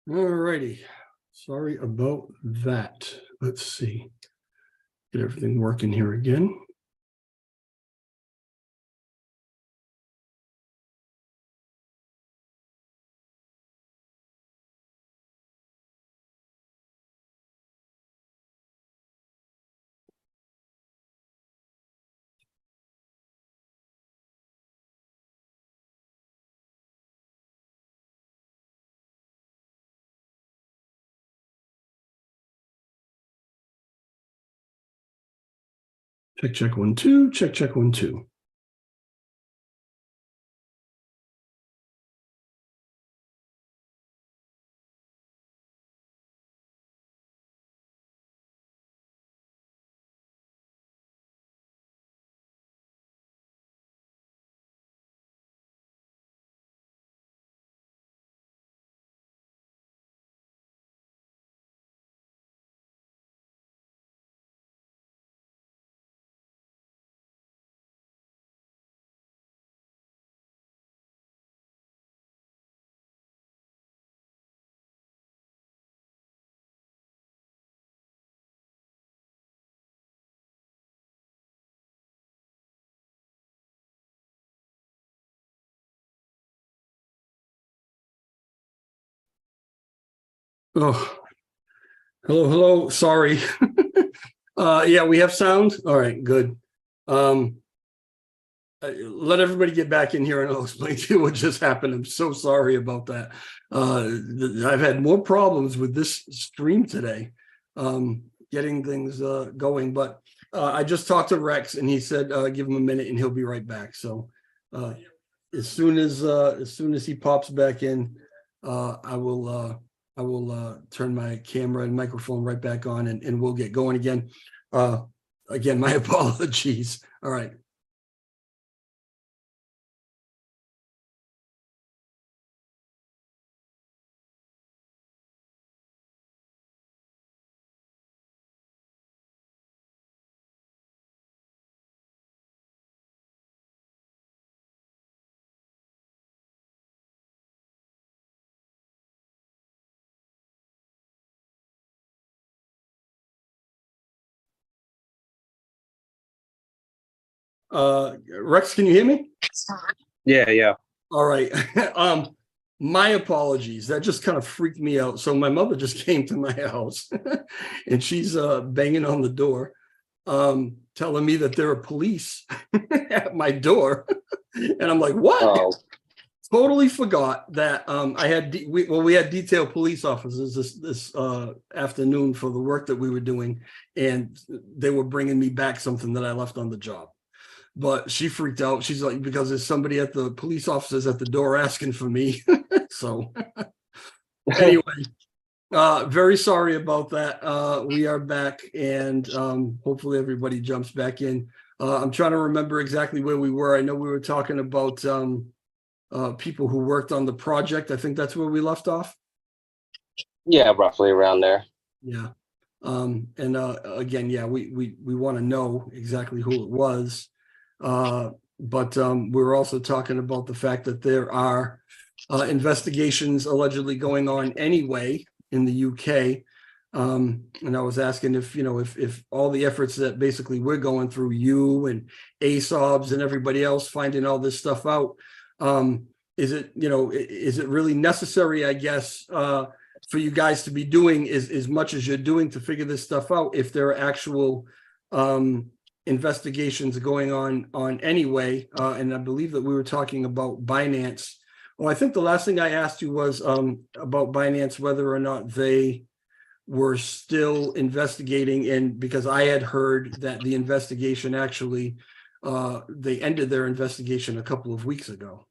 All righty. Sorry about that. Let's see. Get everything working here again. Check, check, 1, 2. Check, check, 1, 2. Oh, hello. Sorry. Yeah, we have sound. All right, good. Let everybody get back in here and I'll explain to you what just happened. I'm so sorry about that. I've had more problems with this stream today, getting things going, but I just talked to Rex and he said give him a minute and he'll be right back. So as soon as he pops back in, I will turn my camera and microphone right back on and we'll get going again. Again, my apologies. All right. Rex, can you hear me? Yeah. All right. My apologies. That just kind of freaked me out. So my mother just came to my house and she's banging on the door, telling me that there are police at my door. And I'm like, what? Oh, Totally forgot that I had we had detailed police officers this afternoon for the work that we were doing, and they were bringing me back something that I left on the job. But she freaked out. She's like, because there's somebody at the police officers at the door asking for me. So anyway, very sorry about that. We are back, and hopefully everybody jumps back in. I'm trying to remember exactly where we were. I know we were talking about people who worked on the project. I think that's where we left off. yeah, roughly around there. Yeah. And again, yeah, we want to know exactly who it was. But we're also talking about the fact that there are investigations allegedly going on anyway in the UK. And I was asking if, if all the efforts that basically we're going through, you and ASOBs and everybody else finding all this stuff out, is it really necessary, I guess, for you guys to be doing as much as you're doing to figure this stuff out, if there are actual investigations going on anyway? And I believe that we were talking about Binance. Well, I think the last thing I asked you was about Binance, whether or not they were still investigating, and because I had heard that the investigation actually, they ended their investigation a couple of weeks ago.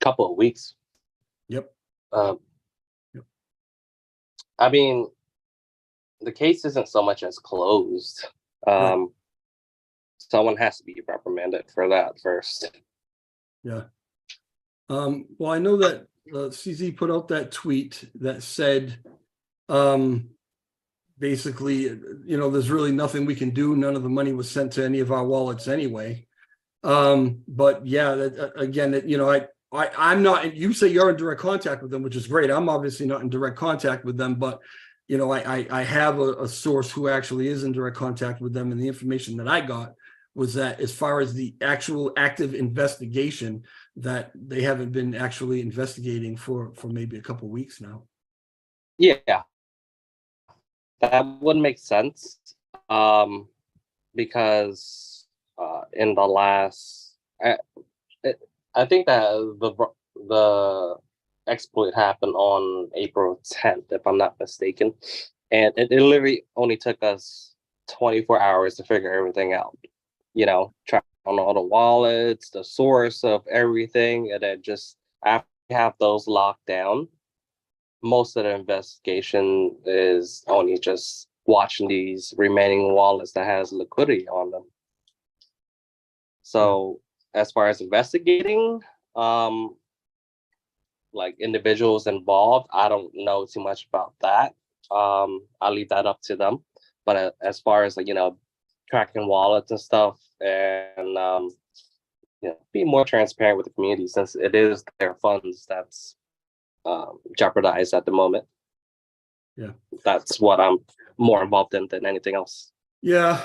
Couple of weeks. Yep. Yep. I mean, the case isn't so much as closed. Right. Someone has to be reprimanded for that first. Yeah. Well, I know that CZ put out that tweet that said, basically, there's really nothing we can do. None of the money was sent to any of our wallets anyway. But yeah, again, I'm not, you say you're in direct contact with them, which is great. I'm obviously not in direct contact with them, but I have a source who actually is in direct contact with them. And the information that I got was that as far as the actual active investigation, that they haven't been actually investigating for maybe a couple of weeks now. Yeah, that would make sense. Because in the last, I think that the exploit happened on April 10th, if I'm not mistaken, and it literally only took us 24 hours to figure everything out. Track on all the wallets, the source of everything, and then just after you have those locked down, most of the investigation is only just watching these remaining wallets that has liquidity on them. So as far as investigating, like individuals involved, I don't know too much about that. I'll leave that up to them. But as far as tracking wallets and stuff, and be more transparent with the community, since it is their funds that's jeopardized at the moment. Yeah, that's what I'm more involved in than anything else. Yeah,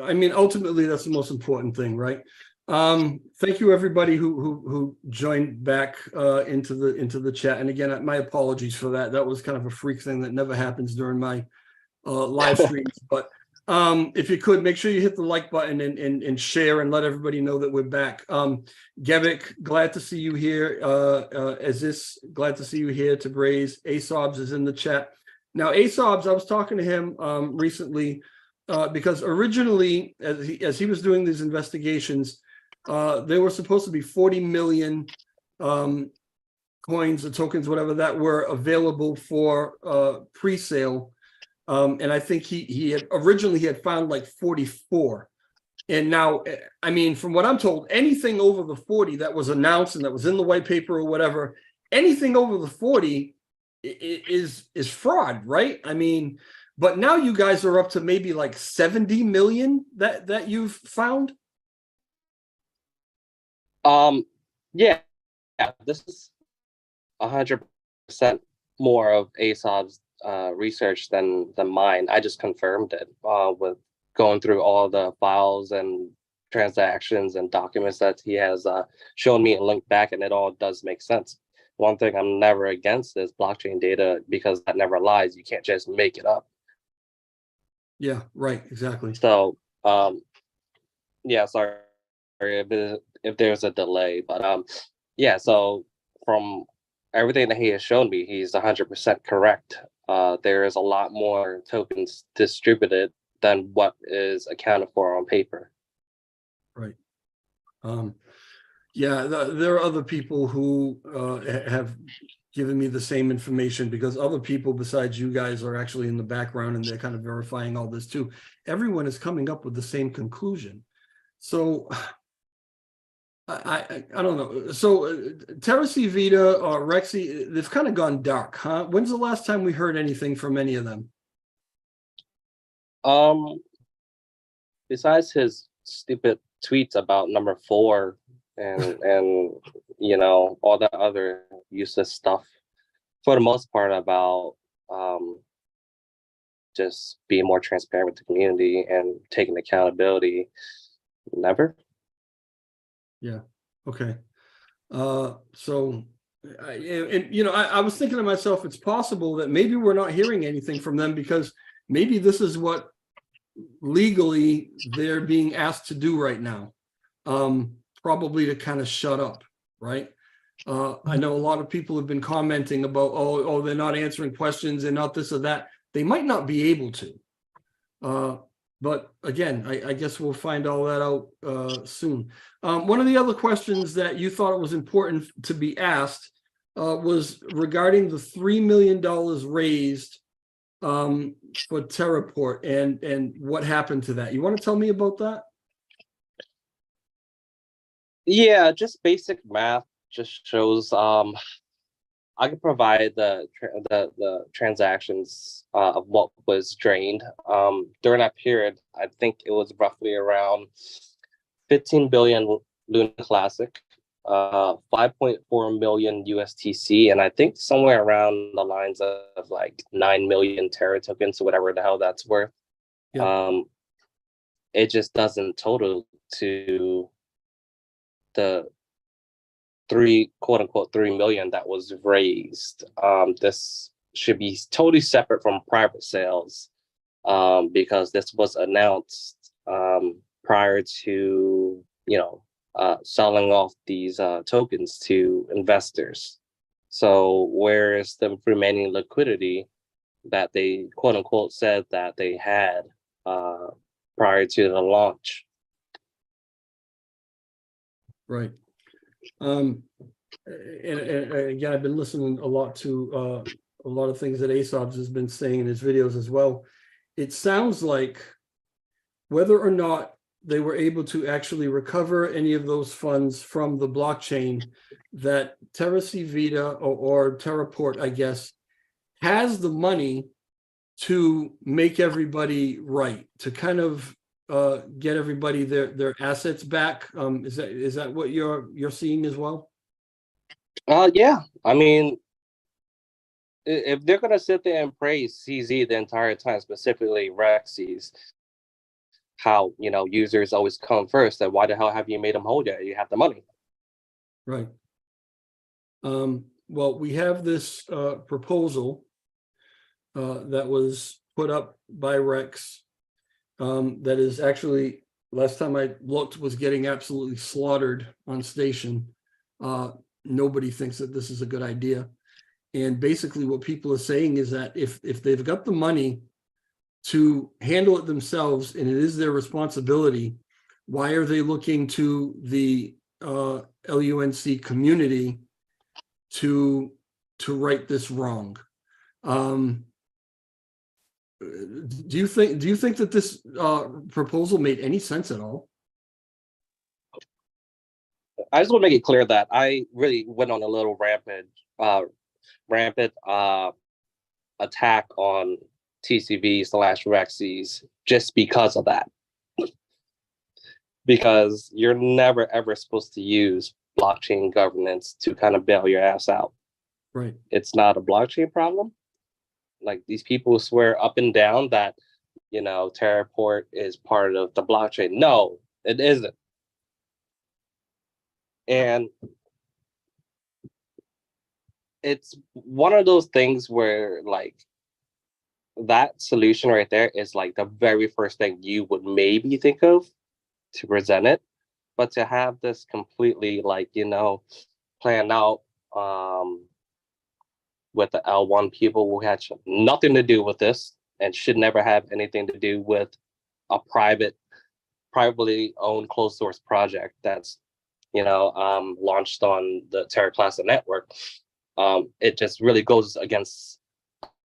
I mean, ultimately, that's the most important thing, right? Thank you, everybody who joined back into the chat. And again, my apologies for that. That was kind of a freak thing that never happens during my live streams. But if you could, make sure you hit the like button and share and let everybody know that we're back. Gebik, glad to see you here. Glad to see you here. Tabraze, Asobs is in the chat. Now, Asobs, I was talking to him recently because originally, as he was doing these investigations, there were supposed to be 40 million coins or tokens, whatever, that were available for pre-sale. And I think he had originally found like 44. And now, I mean, from what I'm told, anything over the 40 that was announced and that was in the white paper or whatever, anything over the 40 is fraud, right? I mean, but now you guys are up to maybe like 70 million that you've found. Yeah, this is 100% more of Asob's research than mine. I just confirmed it with going through all the files and transactions and documents that he has shown me and linked back, and it all does make sense. One thing I'm never against is blockchain data, because that never lies. You can't just make it up. Yeah, right, exactly. So yeah, sorry if there's a delay, but yeah, so from everything that he has shown me, he's 100% correct. There is a lot more tokens distributed than what is accounted for on paper. Right. Yeah, there are other people who have given me the same information, because other people besides you guys are actually in the background and they're kind of verifying all this too. Everyone is coming up with the same conclusion. So I don't know. So Terra C Vita or Rexy, they've kind of gone dark, huh? When's the last time we heard anything from any of them? Besides his stupid tweets about number 4 and all that other useless stuff, for the most part, about just being more transparent with the community and taking accountability, never. Yeah. Okay. So, I was thinking to myself, it's possible that maybe we're not hearing anything from them because maybe this is what legally they're being asked to do right now. Probably to kind of shut up, right? I know a lot of people have been commenting about, oh, they're not answering questions, they're not this or that. They might not be able to. But again, I guess we'll find all that out soon. One of the other questions that you thought it was important to be asked was regarding the $3 million raised for Terraport and what happened to that. You want to tell me about that? Yeah, just basic math just shows I can provide the transactions of what was drained during that period. I think it was roughly around 15 billion Luna Classic, 5.4 million USTC, and I think somewhere around the lines of like 9 million Terra tokens or whatever the hell that's worth. Yeah. It just doesn't total to the quote unquote 3 million that was raised. This should be totally separate from private sales, because this was announced prior to, selling off these tokens to investors. So where's the remaining liquidity that they quote unquote said that they had prior to the launch? Right. And again, I've been listening a lot to a lot of things that Aesop's has been saying in his videos as well. It sounds like whether or not they were able to actually recover any of those funds from the blockchain, that Terra Civita or Terraport, I guess, has the money to make everybody right, to kind of get everybody their assets back. Is that what you're seeing as well? Yeah. I mean, if they're gonna sit there and praise CZ the entire time, specifically Rexy's, how users always come first, then why the hell have you made them hold it? You have the money. Right. Well, we have this proposal that was put up by Rex that is actually, last time I looked, was getting absolutely slaughtered on station. Nobody thinks that this is a good idea. And basically what people are saying is that if they've got the money to handle it themselves and it is their responsibility, why are they looking to the LUNC community to right this wrong? Do you think that this proposal made any sense at all? I just want to make it clear that I really went on a little rampant attack on TCV/Rexy's just because of that. Because you're never ever supposed to use blockchain governance to kind of bail your ass out. Right. It's not a blockchain problem. Like, these people swear up and down that, Terraport is part of the blockchain. No, it isn't. And it's one of those things where, like, that solution right there is like the very first thing you would maybe think of to present it. But to have this completely, like, planned out with the L1 people who had nothing to do with this and should never have anything to do with a privately owned closed source project that's launched on the Terra Classic network. It just really goes against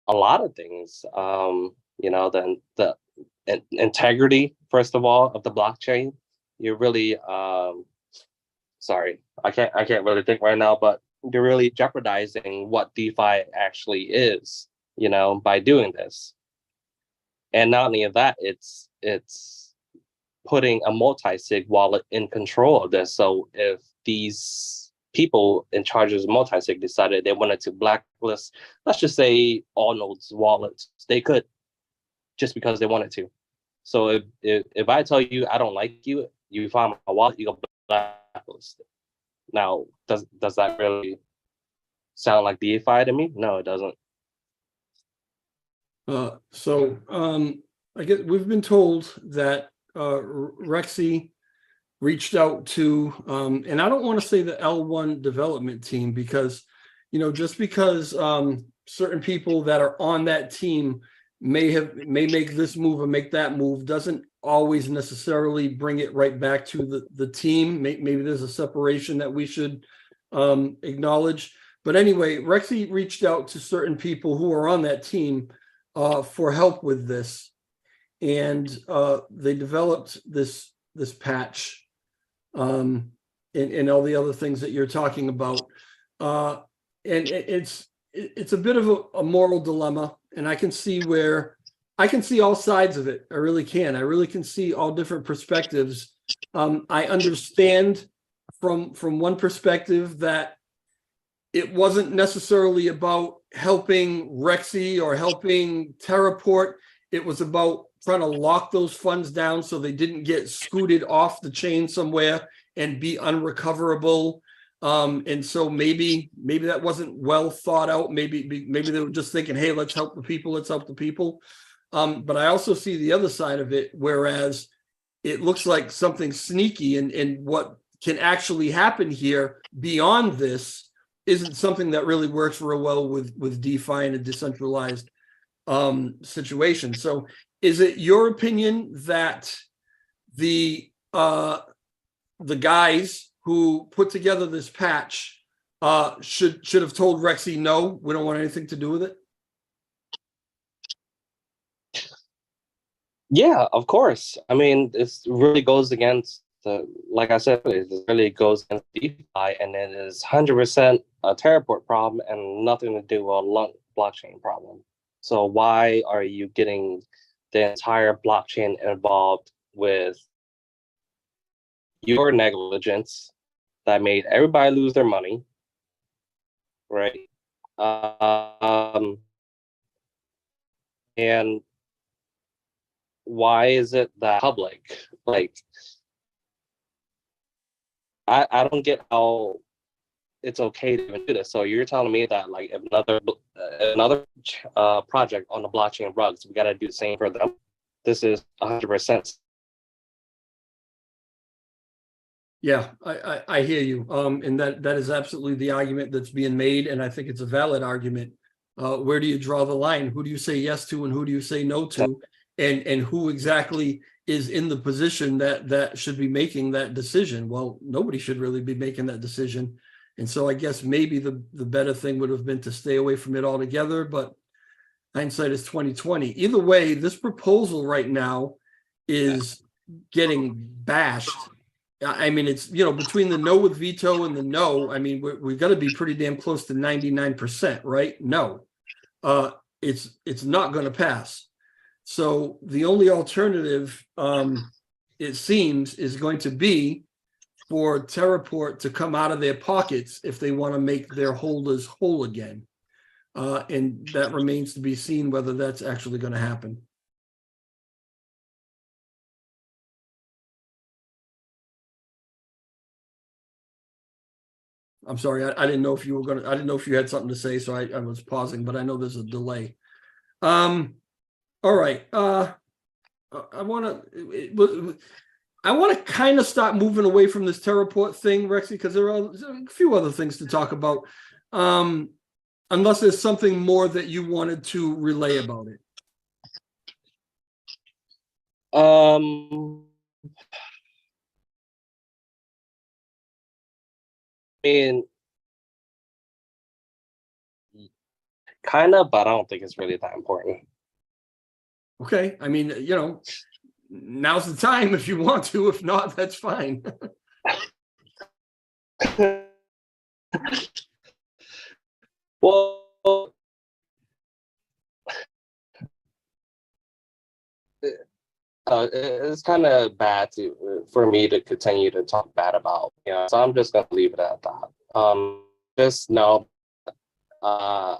a lot of things. The integrity, first of all, of the blockchain. You're really sorry, I can't really think right now, but you're really jeopardizing what DeFi actually is, by doing this. And not only of that, it's putting a multi-sig wallet in control of this. So if these people in charge of multi-sig decided they wanted to blacklist, let's just say, all nodes wallets, they could, just because they wanted to. So if I tell you I don't like you, you find my wallet, you go blacklist it. Now, does that really sound like DeFi to me? No, it doesn't. I guess we've been told that Rexy reached out to, and I don't want to say the L1 development team, because, just because certain people that are on that team may make this move or make that move doesn't always necessarily bring it right back to the team. Maybe there's a separation that we should acknowledge. But anyway, Rexy reached out to certain people who are on that team for help with this, and they developed this patch and all the other things that you're talking about. And it's a bit of a moral dilemma, and I can see all sides of it. I really can. I really can see all different perspectives. I understand from one perspective that it wasn't necessarily about helping Rexy or helping Terraport. It was about trying to lock those funds down so they didn't get scooted off the chain somewhere and be unrecoverable. And so maybe that wasn't well thought out. Maybe they were just thinking, hey, let's help the people. Let's help the people. But I also see the other side of it, whereas it looks like something sneaky, and what can actually happen here beyond this isn't something that really works real well with DeFi and a decentralized situation. So is it your opinion that the guys who put together this patch should have told Rexy, no, we don't want anything to do with it? Yeah, of course. I mean, this really goes against like I said, it really goes against DeFi, and it is 100% a Terraport problem and nothing to do with a blockchain problem. So why are you getting the entire blockchain involved with your negligence that made everybody lose their money, right? And why is it that public, like, I don't get how it's okay to even do this. So you're telling me that, like, if another project on the blockchain rugs, we got to do the same for them? This is 100%. Yeah, I hear you. And that is absolutely the argument that's being made, and I think it's a valid argument. Where do you draw the line? Who do you say yes to, and who do you say no to? And who exactly is in the position that should be making that decision? Well, nobody should really be making that decision. And so I guess maybe the better thing would have been to stay away from it altogether, but hindsight is 2020. Either way, this proposal right now is getting bashed. I mean, it's, between the no with veto and the no, I mean, we've got to be pretty damn close to 99%, right? No, it's not going to pass. So the only alternative, it seems, is going to be for Terraport to come out of their pockets if they want to make their holders whole again. And that remains to be seen whether that's actually going to happen. I'm sorry, I didn't know if you were I didn't know if you had something to say, so I was pausing, but I know there's a delay. All right. I want to kind of start moving away from this Terraport thing, Rexy, because there are a few other things to talk about. Unless there's something more that you wanted to relay about it. mean, kind of, but I don't think it's really that important. Okay. I mean, now's the time if you want to. If not, that's fine. Well, it's kind of bad for me to continue to talk bad about, so I'm just going to leave it at that. Just know, I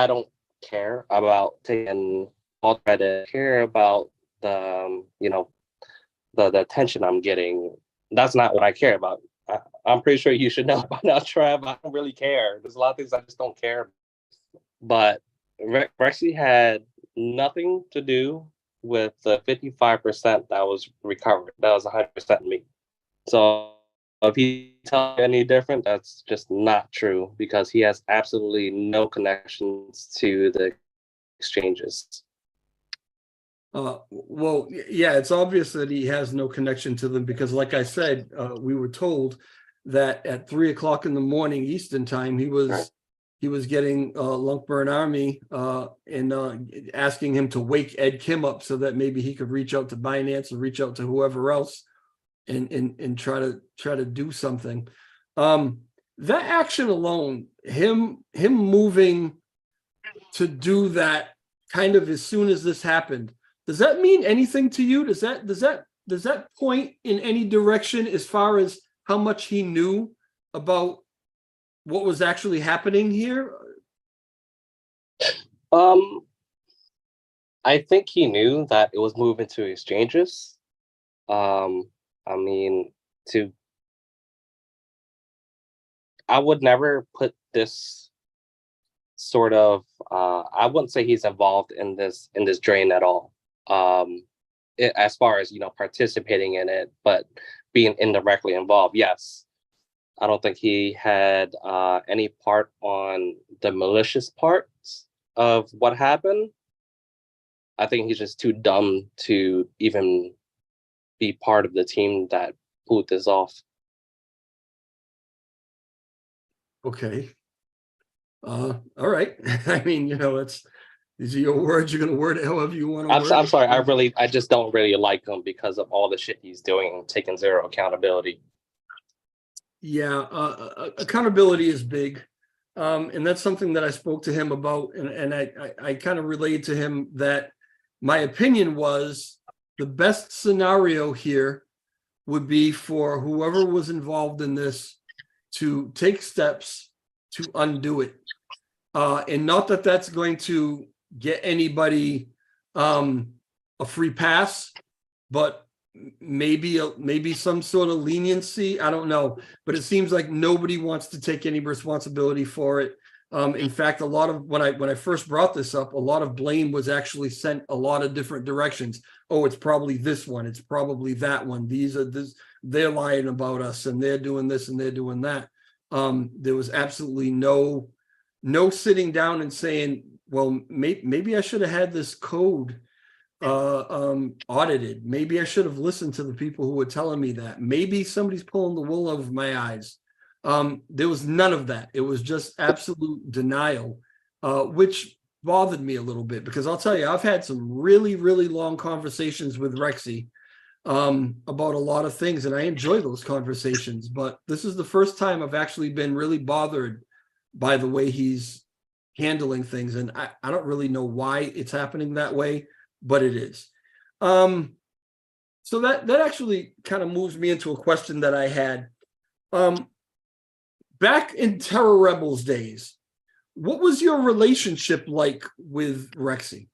don't care about taking all credit, care about the, the attention I'm getting. That's not what I care about. I'm pretty sure you should know by now, Trev. I don't really care. There's a lot of things I just don't care. But Rexy had nothing to do with the 55% that was recovered. That was 100% me. So if he tells you any different, that's just not true, because he has absolutely no connections to the exchanges. Well, yeah, it's obvious that he has no connection to them, because like I said, we were told that at 3 o'clock in the morning Eastern time, he was getting Lunkburn Army and asking him to wake Ed Kim up so that maybe he could reach out to Binance or reach out to whoever else and try to do something. That action alone, him moving to do that kind of as soon as this happened, does that mean anything to you? Does that point in any direction as far as how much he knew about what was actually happening here? I think he knew that it was moving to exchanges. I mean, to I would never put this sort of I wouldn't say he's involved in this drain at all. As far as participating in it, but being indirectly involved, yes. I don't think he had any part on the malicious parts of what happened. I think he's just too dumb to even be part of the team that pulled this off. Okay. All right. I mean, these are your words. You're going to word it however you want to word it. I'm sorry. I just don't really like him because of all the shit he's doing and taking zero accountability. Yeah, accountability is big. And that's something that I spoke to him about. And I kind of relayed to him that my opinion was the best scenario here would be for whoever was involved in this to take steps to undo it. And not that that's going to get anybody a free pass, but maybe some sort of leniency. I don't know, but it seems like nobody wants to take any responsibility for it. In fact, a lot of when I first brought this up, a lot of blame was actually sent a lot of different directions. Oh, it's probably this one. It's probably that one. They're lying about us and they're doing this and they're doing that. There was absolutely no sitting down and saying, well, maybe I should have had this code audited. Maybe I should have listened to the people who were telling me that. Maybe somebody's pulling the wool over my eyes. There was none of that. It was just absolute denial, which bothered me a little bit, because I'll tell you, I've had some really, really long conversations with Rexy about a lot of things, and I enjoy those conversations, but this is the first time I've actually been really bothered by the way he's handling things, and I don't really know why it's happening that way, but it is. So that actually kind of moves me into a question that I had. Back in Terror Rebels days, what was your relationship like with Rexy?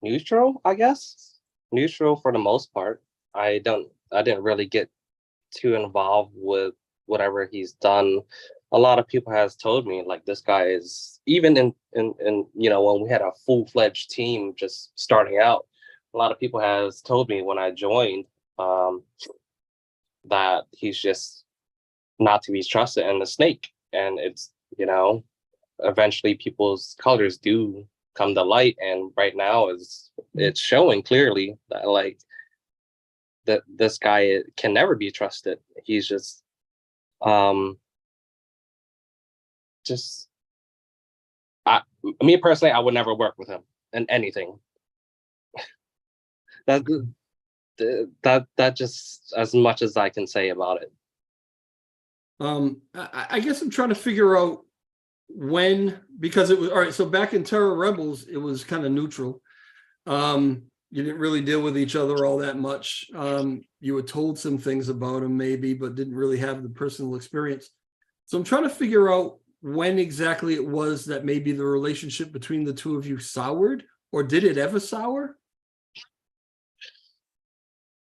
Neutral, I guess. Neutral for the most part. I didn't really get too involved with whatever he's done. A lot of people has told me, like, this guy is, even in when we had a full-fledged team just starting out, a lot of people has told me when I joined that he's just not to be trusted and a snake. And it's, eventually people's colors do come to light, and right now it's showing clearly that, like, that this guy can never be trusted. He's just me personally, I would never work with him in anything. That just as much as I can say about it. I guess I'm trying to figure out when, because it was all right. So back in Terror Rebels, it was kind of neutral. You didn't really deal with each other all that much. You were told some things about him maybe, but didn't really have the personal experience. So I'm trying to figure out when exactly it was that maybe the relationship between the two of you soured, or did it ever sour?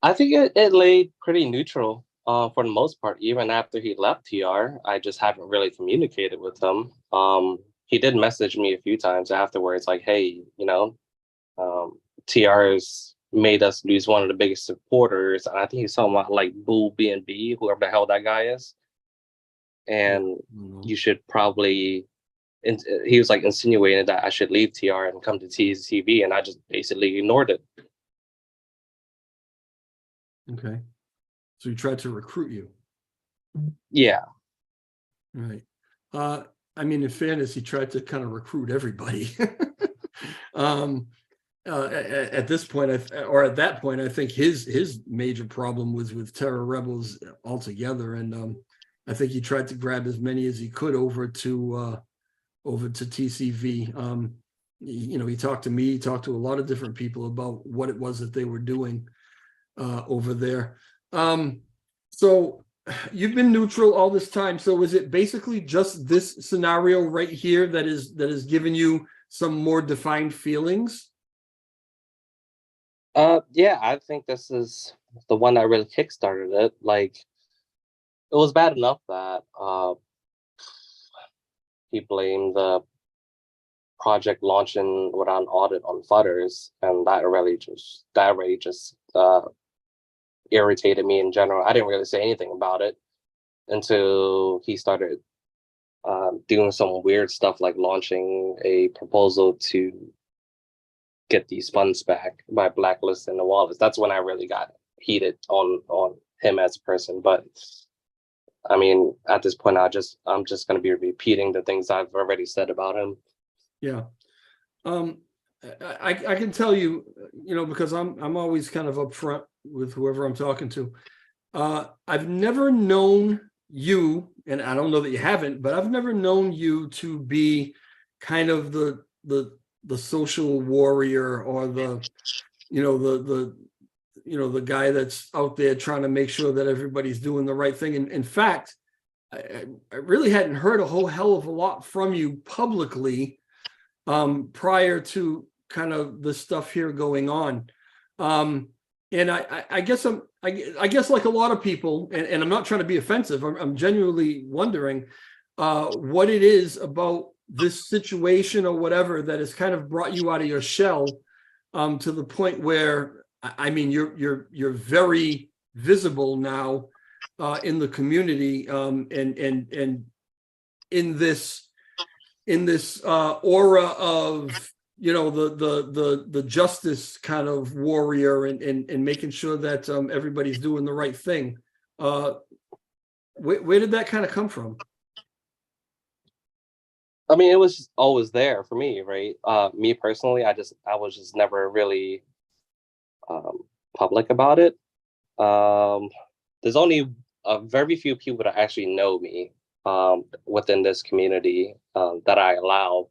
I think it laid pretty neutral for the most part. Even after he left TR, I just haven't really communicated with him. He did message me a few times afterwards, like, hey, TR's made us lose one of the biggest supporters. And I think he's talking about, like, Bull BNB, whoever the hell that guy is. And you should probably, he was like insinuating that I should leave TR and come to TCV, and I just basically ignored it. Okay. So he tried to recruit you. Yeah. Right. I mean, in fairness, he tried to kind of recruit everybody. At this point, or at that point, I think his major problem was with Terror Rebels altogether, and I think he tried to grab as many as he could over to TCV. he talked to me, he talked to a lot of different people about what it was that they were doing over there. So you've been neutral all this time. So is it basically just this scenario right here that is giving you some more defined feelings? Yeah, I think this is the one that really kickstarted it. Like, it was bad enough that he blamed the project launching without an audit on Futters, and that really just irritated me in general. I didn't really say anything about it until he started doing some weird stuff like launching a proposal to get these funds back by blacklisting the wallets. That's when I really got heated on him as a person. But I mean, at this point, I'm just going to be repeating the things I've already said about him. Yeah. I can tell you, because I'm always kind of upfront with whoever I'm talking to. I've never known you, and I don't know that you haven't, but I've never known you to be kind of the social warrior, or the guy that's out there trying to make sure that everybody's doing the right thing. And in fact, I really hadn't heard a whole hell of a lot from you publicly prior to kind of the stuff here going on. And I guess I guess like a lot of people, and I'm not trying to be offensive, I'm genuinely wondering what it is about this situation or whatever that has kind of brought you out of your shell to the point where, I mean, you're very visible now in the community, and in this aura of the justice kind of warrior, and making sure that everybody's doing the right thing. Where did that kind of come from? I mean, it was always there for me, right? Me personally, I was just never really public about it. There's only very few people that actually know me within this community that I allow.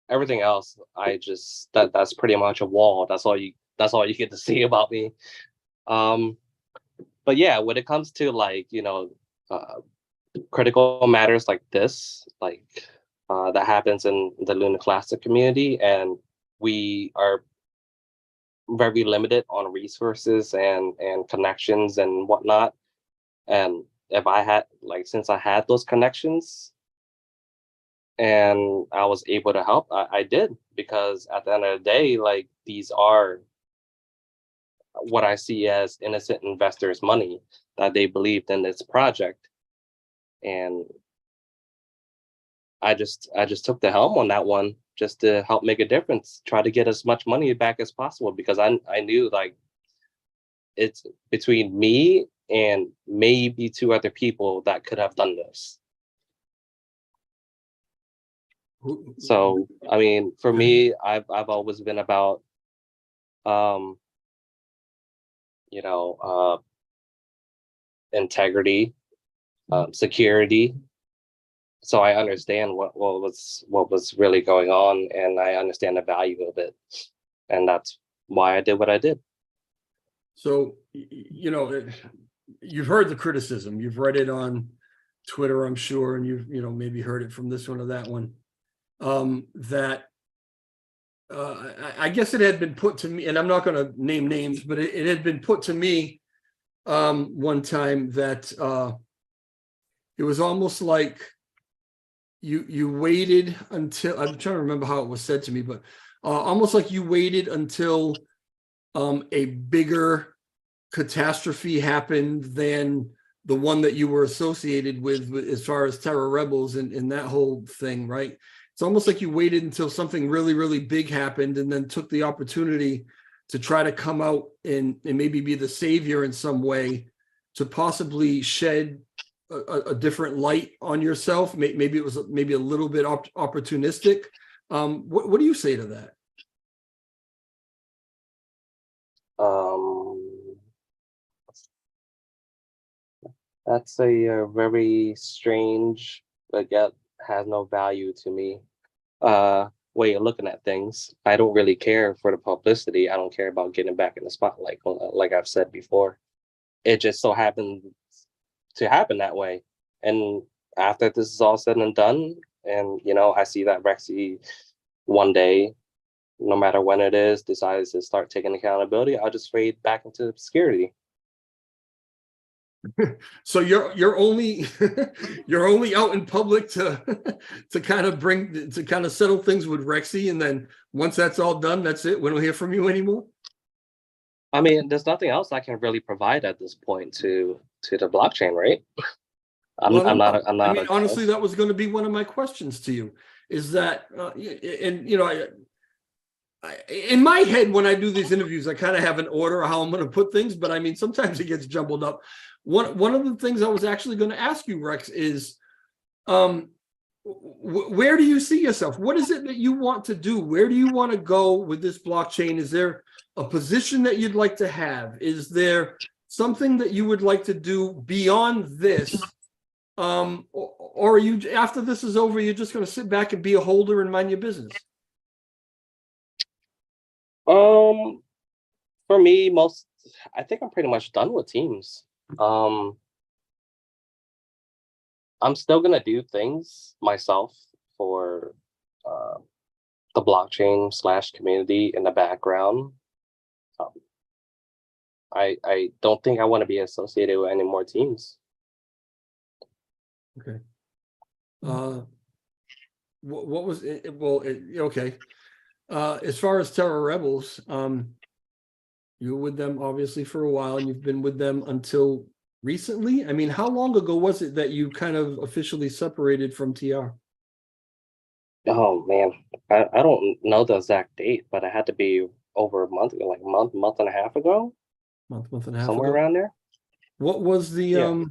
Everything else, that's pretty much a wall. That's all you get to see about me. But yeah, when it comes to critical matters like this, that happens in the Luna Classic community, and we are very limited on resources and connections and whatnot. And if I had since I had those connections and I was able to help, I did, because at the end of the day, these are what I see as innocent investors' money that they believed in this project. And I just took the helm on that one just to help make a difference, try to get as much money back as possible, because I knew it's between me and maybe two other people that could have done this. So, I mean, for me, I've always been about, integrity, security. So I understand what was really going on, and I understand the value of it, and that's why I did what I did. So, you've heard the criticism, you've read it on Twitter, I'm sure, and you've maybe heard it from this one or that one. That I guess it had been put to me, and I'm not going to name names, but it had been put to me one time that it was almost like you waited until, I'm trying to remember how it was said to me, but almost like you waited until a bigger catastrophe happened than the one that you were associated with as far as terror rebels and that whole thing, right? It's almost like you waited until something really, really big happened and then took the opportunity to try to come out and maybe be the savior in some way, to possibly shed a different light on yourself. Maybe it was a little bit opportunistic. What do you say to that? That's a very strange, but yet has no value to me. way of looking at things. I don't really care for the publicity. I don't care about getting back in the spotlight, like I've said before. It just so happened to happen that way. And after this is all said and done, and I see that Rexy one day, no matter when it is, decides to start taking accountability, I'll just fade back into obscurity. So you're only you're only out in public to kind of settle things with Rexy, and then once that's all done, that's it. We don't hear from you anymore. I mean, there's nothing else I can really provide at this point to the blockchain, right? I'm not. I mean, honestly, that was going to be one of my questions to you. Is that and in my head, when I do these interviews, I kind of have an order of how I'm going to put things, but I mean, sometimes it gets jumbled up. One of the things I was actually going to ask you, Rex, is where do you see yourself? What is it that you want to do? Where do you want to go with this blockchain? Is there a position that you'd like to have? Is there something that you would like to do beyond this? Or are you, after this is over, you're just going to sit back and be a holder and mind your business? For me, I think I'm pretty much done with teams. I'm still gonna do things myself for the blockchain / community in the background. I don't think I want to be associated with any more teams. Okay. What was it? Well, okay. As far as Terra Rebels, you were with them obviously for a while, and you've been with them until recently. I mean, how long ago was it that you kind of officially separated from TR? Oh man, I don't know the exact date, but it had to be over a month ago, like month and a half ago. Month and a half somewhere ago. around there. What was the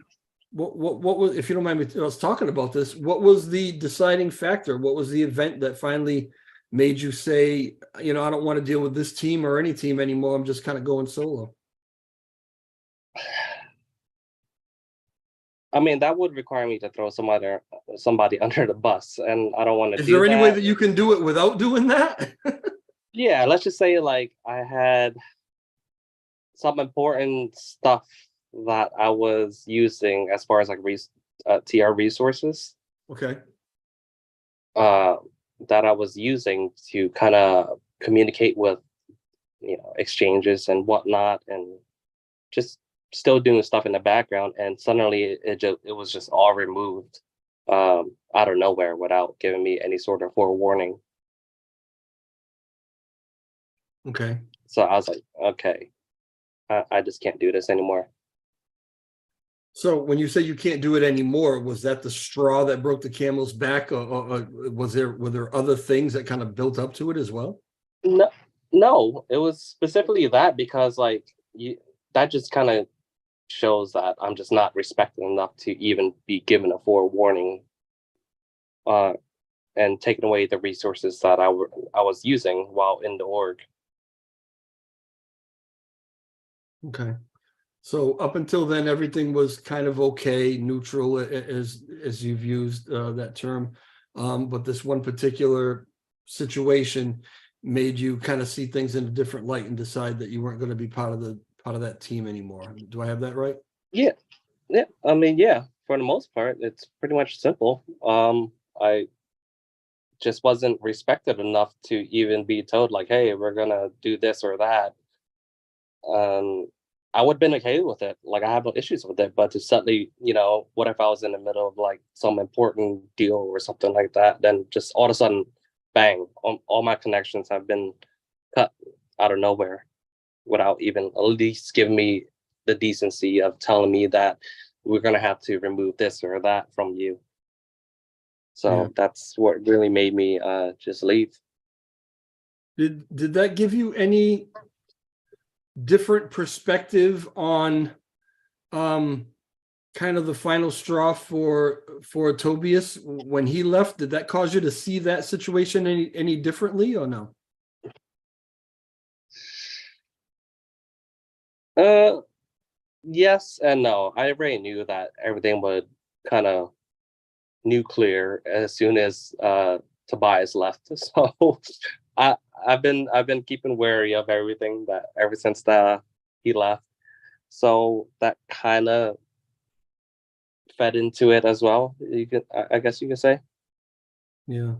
what was, if you don't mind me us talking about this, what was the deciding factor? What was the event that finally made you say, I don't want to deal with this team or any team anymore, I'm just kind of going solo? I mean, that would require me to throw somebody under the bus, and I don't want to do that. Is there any way that you can do it without doing that? Yeah, let's just say like I had some important stuff that I was using as far as like TR resources. Okay. That I was using to kind of communicate with, exchanges and whatnot, and just still doing stuff in the background. And suddenly it was just all removed out of nowhere without giving me any sort of forewarning. Okay. So I was like, okay, I just can't do this anymore. So when you say you can't do it anymore, was that the straw that broke the camel's back, or were there other things that kind of built up to it as well? No, it was specifically that, because like that just kind of shows that I'm just not respected enough to even be given a forewarning, and taking away the resources that I was using while in the org. Okay. So up until then, everything was kind of okay, neutral, as you've used that term. But this one particular situation made you kind of see things in a different light and decide that you weren't going to be part of that team anymore. Do I have that right? Yeah. I mean, yeah. For the most part, it's pretty much simple. I just wasn't respected enough to even be told like, "Hey, we're gonna do this or that." I would have been okay with it. Like, I have no issues with it. But to suddenly, what if I was in the middle of like some important deal or something like that? Then just all of a sudden, bang, all my connections have been cut out of nowhere without even at least giving me the decency of telling me that we're going to have to remove this or that from you. So that's what really made me just leave. Did that give you any different perspective on kind of the final straw for Tobias when he left? Did that cause you to see that situation any differently, or no? Yes and no. I already knew that everything would kind of nuclear as soon as Tobias left. So I've been keeping wary of everything that ever since he left. So that kind of fed into it as well. I guess you could say. Yeah.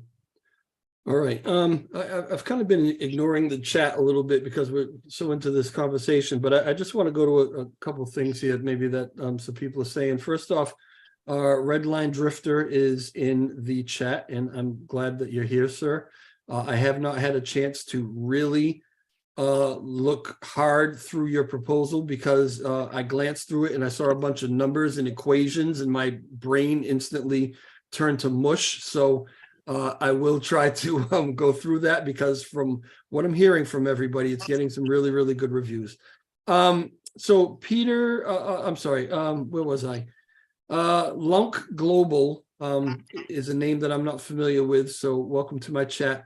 All right. I've kind of been ignoring the chat a little bit because we're so into this conversation, but I just want to go to a couple of things here, maybe that some people are saying. First off, Redline Drifter is in the chat, and I'm glad that you're here, sir. I have not had a chance to really look hard through your proposal because I glanced through it and I saw a bunch of numbers and equations, and my brain instantly turned to mush. So I will try to go through that, because from what I'm hearing from everybody, it's getting some really, really good reviews. So Peter, I'm sorry, where was I? Lunk Global is a name that I'm not familiar with, so welcome to my chat.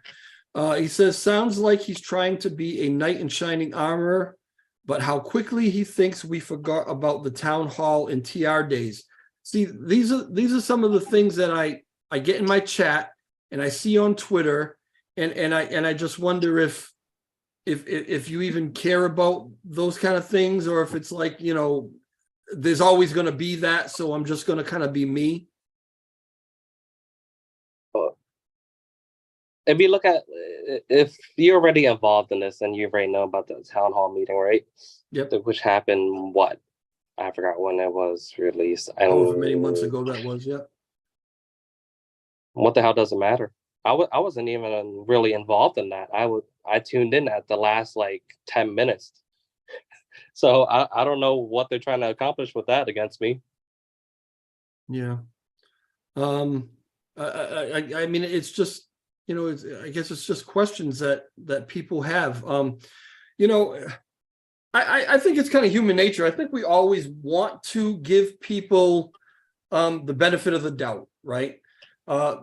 He says, sounds like he's trying to be a knight in shining armor, but how quickly he thinks we forgot about the town hall and TR days. See, these are some of the things that I get in my chat and I see on Twitter, and I just wonder if you even care about those kind of things, or if it's like, you know, there's always going to be that, so I'm just going to kind of be me. If you look at, if you're already involved in this and you already know about the town hall meeting, right? Yep. Which happened, what? I forgot when it was released. However many months ago that was, yeah. What the hell does it matter? I wasn't even really involved in that. I tuned in at the last like 10 minutes. So I don't know what they're trying to accomplish with that against me. Yeah. I mean, it's just, you know, I guess it's just questions that people have. You know, I think it's kind of human nature. I think we always want to give people the benefit of the doubt, right?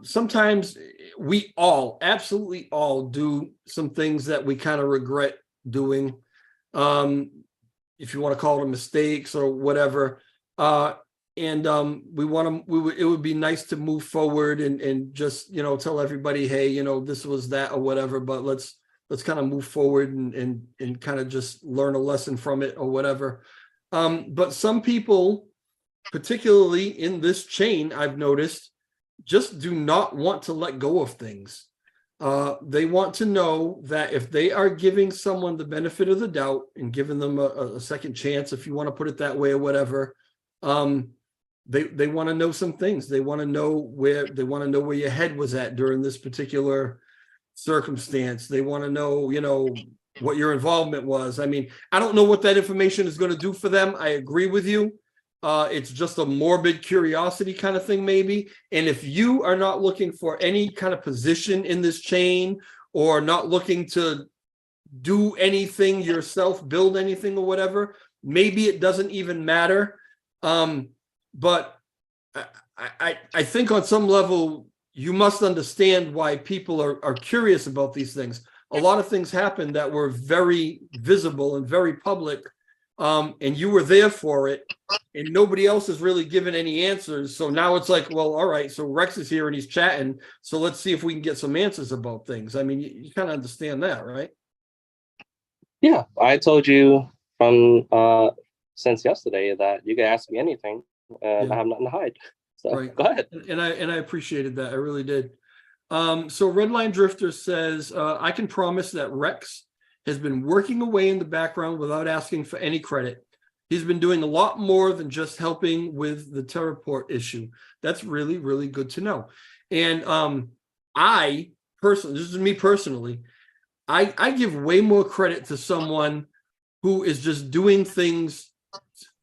Sometimes we all, absolutely all, do some things that we kind of regret doing. If you want to call them mistakes or whatever. And we want to, it would be nice to move forward and just, you know, tell everybody, hey, you know, this was that or whatever, but let's kind of move forward and kind of just learn a lesson from it or whatever. But some people, particularly in this chain, I've noticed, just do not want to let go of things. They want to know that if they are giving someone the benefit of the doubt and giving them a second chance, if you want to put it that way or whatever, they want to know some things. They want to know where your head was at during this particular circumstance. They want to know, you know, what your involvement was. I mean, I don't know what that information is going to do for them. I agree with you. It's just a morbid curiosity kind of thing, maybe. And if you are not looking for any kind of position in this chain, or not looking to do anything yourself, build anything or whatever, maybe it doesn't even matter. But I think on some level, you must understand why people are curious about these things. A lot of things happened that were very visible and very public, and you were there for it, and nobody else has really given any answers. So now it's like, well, all right, so Rex is here and he's chatting, so let's see if we can get some answers about things. I mean, you kind of understand that, right? Yeah, I told you from since yesterday that you can ask me anything and Yeah. I have nothing to hide. So Right. go ahead. And I appreciated that. I really did. So Redline Drifter says, I can promise that Rex has been working away in the background without asking for any credit. He's been doing a lot more than just helping with the Terraport issue. That's really, really good to know. And I personally, this is me personally, I give way more credit to someone who is just doing things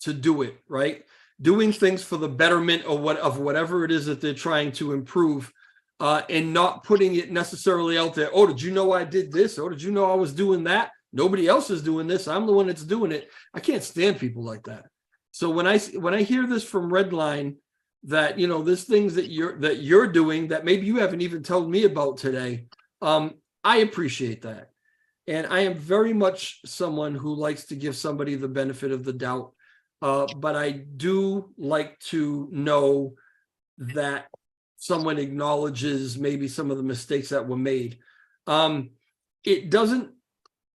to do it, right? Doing things for the betterment of whatever it is that they're trying to improve, and not putting it necessarily out there. Oh, did you know I did this? Oh, did you know I was doing that? Nobody else is doing this. I'm the one that's doing it. I can't stand people like that. So when I hear this from Redline, that, you know, there's things that you're doing that maybe you haven't even told me about today, I appreciate that. And I am very much someone who likes to give somebody the benefit of the doubt. But I do like to know that someone acknowledges maybe some of the mistakes that were made. It doesn't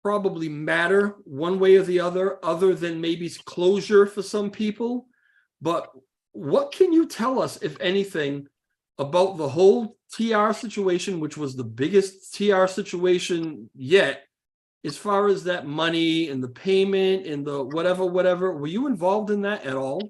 probably matter one way or the other than maybe closure for some people. But what can you tell us, if anything, about the whole TR situation, which was the biggest TR situation yet, as far as that money and the payment and the whatever, were you involved in that at all?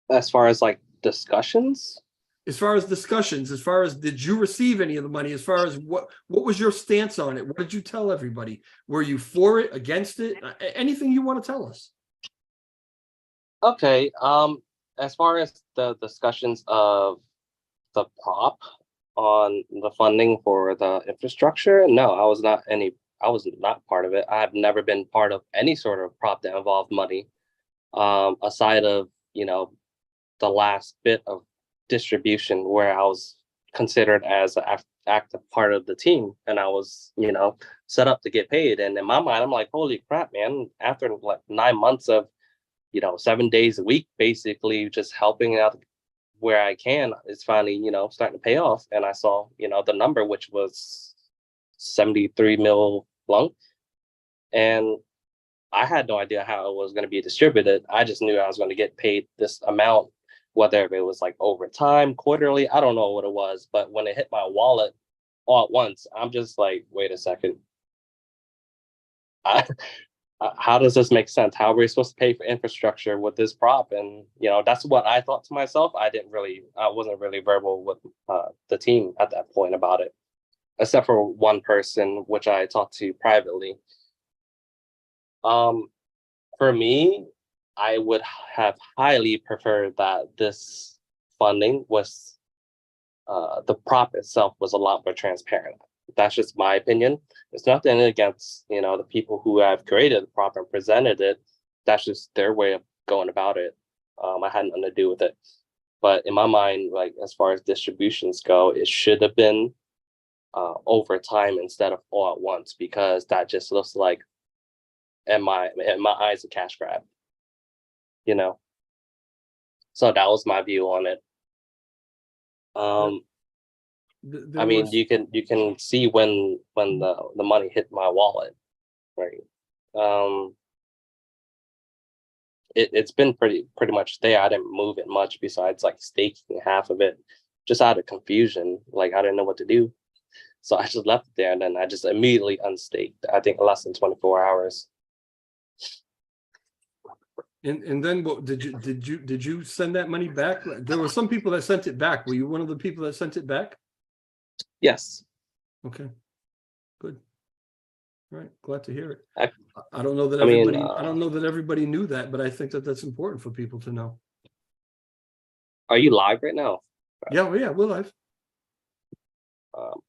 As far as like discussions, As far as discussions, as far as did you receive any of the money, as far as what was your stance on it? What did you tell everybody? Were you for it, against it? Anything you want to tell us? okay. As far as the discussions of the prop on the funding for the infrastructure, no, I was not part of it. I've never been part of any sort of prop that involved money, aside of, the last bit of distribution where I was considered as an active part of the team, and I was, set up to get paid. And in my mind, I'm like, holy crap, man! After like 9 months of, 7 days a week, basically just helping out where I can, it's finally, starting to pay off. And I saw, the number, which was 73 mil long, and I had no idea how it was going to be distributed. I just knew I was going to get paid this amount, whether it was like overtime, quarterly, I don't know what it was. But when it hit my wallet all at once, I'm just like, wait a second. How does this make sense? How are we supposed to pay for infrastructure with this prop? And, that's what I thought to myself. I wasn't really verbal with the team at that point about it, except for one person, which I talked to privately. For me, I would have highly preferred that this funding was, the prop itself was a lot more transparent. That's just my opinion. It's nothing against, the people who have created the prop and presented it. That's just their way of going about it. I had nothing to do with it. But in my mind, like as far as distributions go, it should have been over time instead of all at once, because that just looks like, in my eyes, a cash grab. So that was my view on it. I mean, you can see when the money hit my wallet, right? It's been pretty much there. I didn't move it much besides like staking half of it, just out of confusion. Like I didn't know what to do, so I just left it there, and then I just immediately unstaked. I think less than 24 hours. And then what did you send that money back? There were some people that sent it back. Were you one of the people that sent it back? Yes. Okay. Good. All right. Glad to hear it. I don't know that everybody. I don't know that everybody knew that, but I think that that's important for people to know. Are you live right now? Yeah. Yeah. We're live.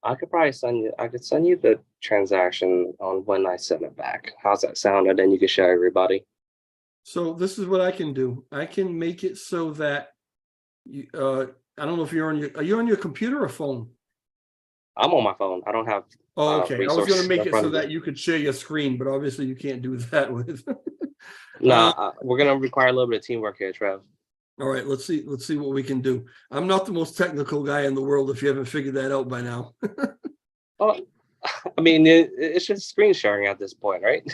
I could probably send you the transaction on when I send it back. How's that sound? And then you can share everybody. So this is what I can do. I can make it so that you, I don't know if are you on your computer or phone? I'm on my phone. I don't have. Oh, okay. I was going to make it so that you could share your screen, but obviously you can't do that with. No, we're going to require a little bit of teamwork here, Trev. All right, let's see what we can do. I'm not the most technical guy in the world, if you haven't figured that out by now. Oh, I mean, it's just screen sharing at this point, right?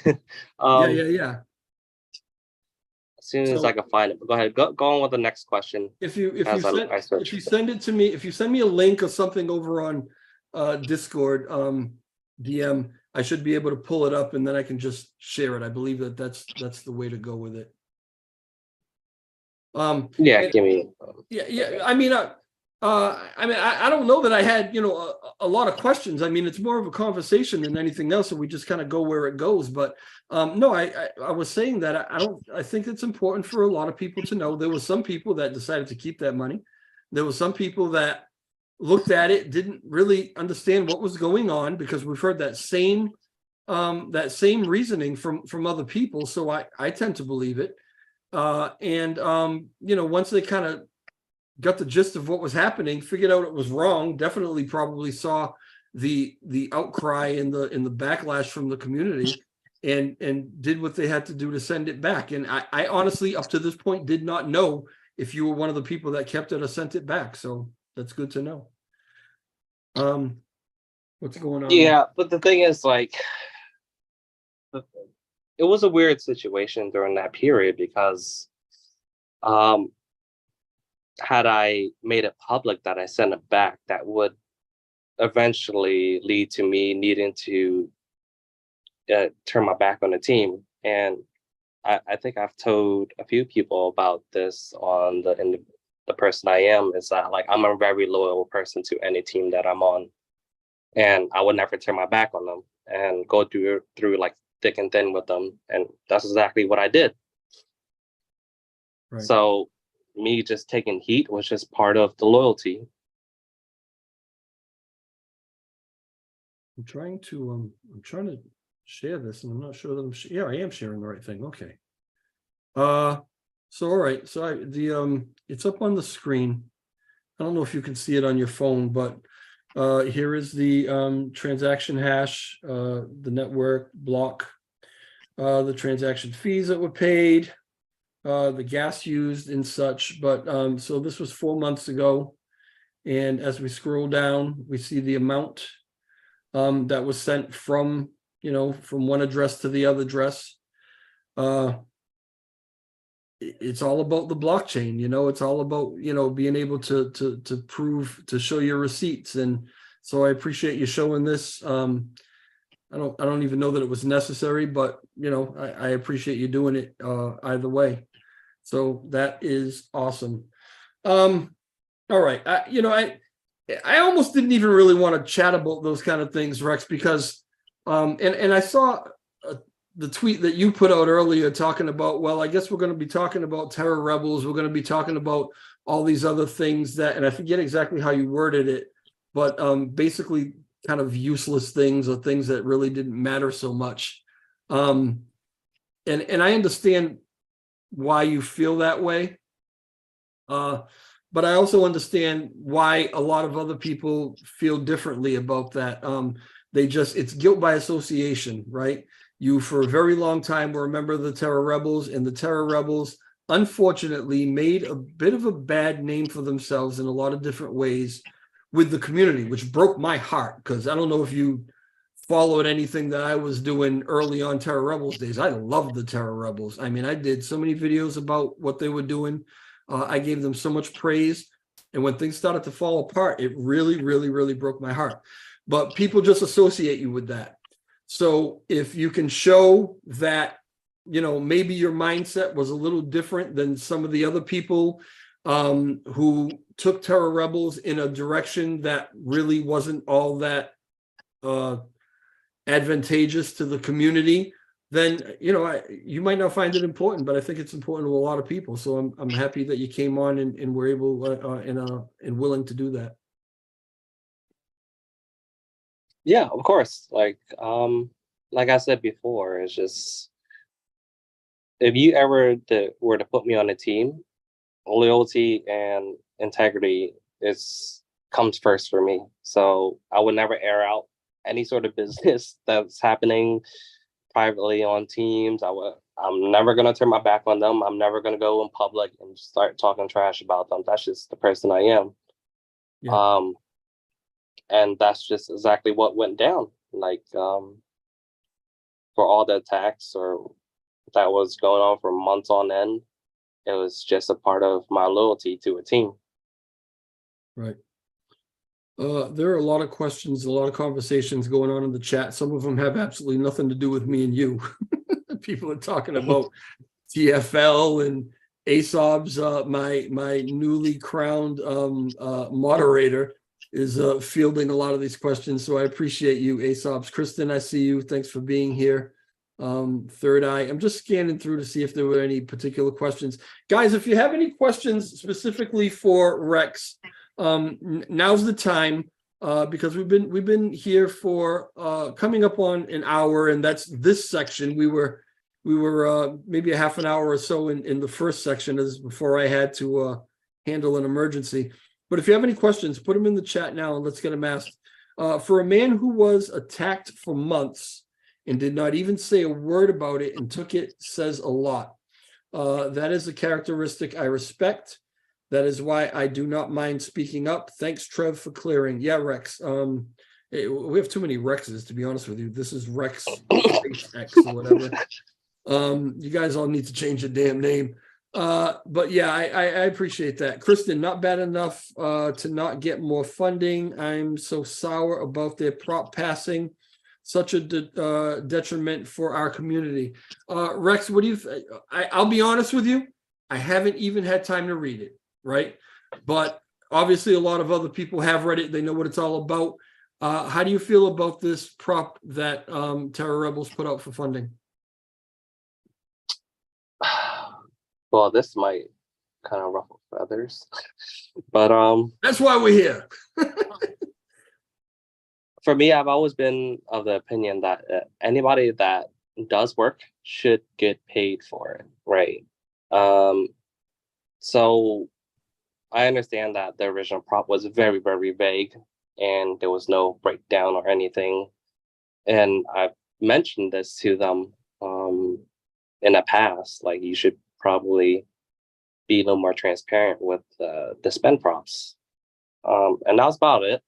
Yeah. As soon as I can find it, but go ahead. Go on with the next question. If you send it to me, if you send me a link or something over on Discord, DM, I should be able to pull it up and then I can just share it. I believe that's the way to go with it. Give me. Yeah. I mean, I don't know that I had, a lot of questions. I mean, it's more of a conversation than anything else, and we just kind of go where it goes. But no, I was saying that I think it's important for a lot of people to know. There were some people that decided to keep that money. There were some people that looked at it, didn't really understand what was going on, because we've heard that same reasoning from other people. So I tend to believe it. Once they kind of got the gist of what was happening, figured out it was wrong, definitely probably saw the outcry and the backlash from the community, and did what they had to do to send it back. And I honestly, up to this point, did not know if you were one of the people that kept it or sent it back. So that's good to know. What's going on? Yeah, but the thing is, like, it was a weird situation during that period because had I made it public that I sent it back, that would eventually lead to me needing to turn my back on the team. And I think I've told a few people about this on the person I am, is that, like, I'm a very loyal person to any team that I'm on, and I would never turn my back on them and go through like thick and thin with them, and that's exactly what I did. Right. So me just taking heat was just part of the loyalty. I'm trying to share this, and I'm not sure that I'm yeah, I am sharing the right thing. Okay. So all right, so it's up on the screen. I don't know if you can see it on your phone, but here is the transaction hash, the network block, the transaction fees that were paid, the gas used and such. But so this was 4 months ago, and as we scroll down, we see the amount that was sent from, from one address to the other address. It's all about the blockchain, it's all about, being able to prove, to show your receipts. And so I appreciate you showing this. I don't even know that it was necessary, but I appreciate you doing it either way. So that is awesome. All right. I almost didn't even really want to chat about those kind of things, Rex, because and I saw the tweet that you put out earlier talking about, well, I guess we're going to be talking about terror rebels. We're going to be talking about all these other things that, and I forget exactly how you worded it, but basically kind of useless things, or things that really didn't matter so much. And I understand why you feel that way. But I also understand why a lot of other people feel differently about that. It's guilt by association, right? You, for a very long time, were a member of the Terror Rebels, and the Terror Rebels, unfortunately, made a bit of a bad name for themselves in a lot of different ways with the community, which broke my heart, because I don't know if you followed anything that I was doing early on Terror Rebels days. I loved the Terror Rebels. I mean, I did so many videos about what they were doing. I gave them so much praise. And when things started to fall apart, it really, really, really broke my heart. But people just associate you with that. So if you can show that, maybe your mindset was a little different than some of the other people who took Terror Rebels in a direction that really wasn't all that advantageous to the community, then you might not find it important, but I think it's important to a lot of people. So I'm happy that you came on and were able and willing to do that. Yeah, of course. Like I said before, it's just, if you ever were to put me on a team, loyalty and integrity comes first for me. So I would never air out any sort of business that's happening privately on teams. I'm never gonna turn my back on them. I'm never gonna go in public and start talking trash about them. That's just the person I am. Yeah. And that's just exactly what went down. Like for all the attacks or that was going on for months on end, it was just a part of my loyalty to a team. Right. There are a lot of questions, a lot of conversations going on in the chat. Some of them have absolutely nothing to do with me and you. People are talking about TFL and Aesop's. My newly crowned moderator is fielding a lot of these questions. So I appreciate you, Aesop's. Kristen, I see you. Thanks for being here. Third Eye. I'm just scanning through to see if there were any particular questions. Guys, if you have any questions specifically for Rex, now's the time, because we've been here for coming up on an hour, and that's this section. We were maybe a half an hour or so in the first section, as before I had to handle an emergency. But if you have any questions, put them in the chat now and let's get them asked. For a man who was attacked for months and did not even say a word about it and took it, says a lot. That is a characteristic I respect. That is why I do not mind speaking up. Thanks, Trev, for clearing. Yeah, Rex. We have too many Rexes, to be honest with you. This is Rex X or whatever. You guys all need to change your damn name. But yeah, I appreciate that. Kristen, not bad enough to not get more funding. I'm so sour about their prop passing. Such a detriment for our community. Rex, what do you I'll be honest with you. I haven't even had time to read it, right? But obviously a lot of other people have read it. They know what it's all about. How do you feel about this prop that Terror Rebels put out for funding? Well, this might kind of ruffle feathers, but that's why we're here. For me, I've always been of the opinion that anybody that does work should get paid for it, right? So I understand that the original prop was very, very vague and there was no breakdown or anything. And I've mentioned this to them in the past, like you should probably be a little more transparent with the spend props. And that was about it.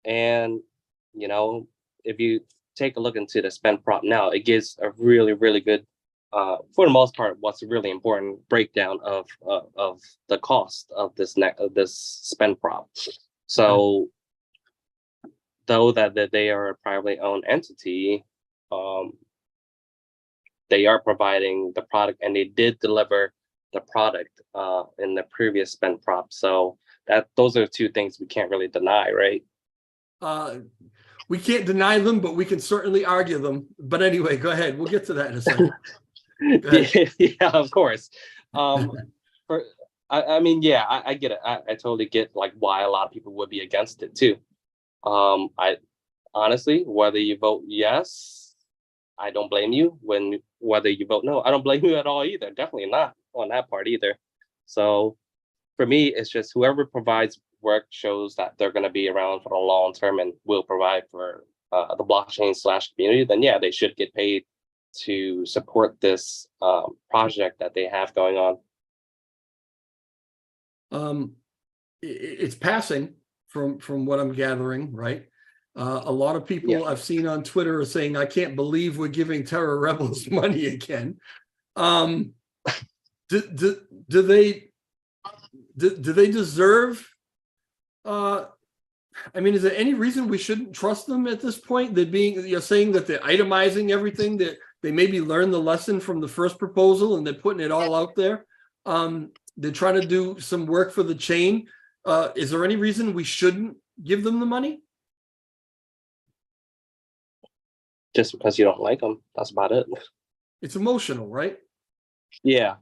And, you know, if you take a look into the spend prop now, it gives a really, really good, for the most part, what's a really important breakdown of the cost of this spend prop. So, though that they are a privately owned entity, they are providing the product, and they did deliver the product in the previous spend prop. So those are two things we can't really deny, right? We can't deny them, but we can certainly argue them. But anyway, go ahead. We'll get to that in a second. Yeah, of course. I mean, yeah, I get it. I totally get like why a lot of people would be against it too. I honestly, whether you vote yes, I don't blame you. Whether you vote no, I don't blame you at all either. Definitely not on that part either. So for me, it's just whoever provides work shows that they're going to be around for the long term and will provide for the blockchain / community. Then yeah, they should get paid to support this project that they have going on. It's passing from what I'm gathering, right? A lot of people I've seen on Twitter are saying, I can't believe we're giving Terror Rebels money again. Do they deserve, I mean, is there any reason we shouldn't trust them at this point? You're saying that they're itemizing everything, that they maybe learned the lesson from the first proposal and they're putting it all out there. They're trying to do some work for the chain. Is there any reason we shouldn't give them the money? Just because you don't like them, that's about it. It's emotional, right? Yeah,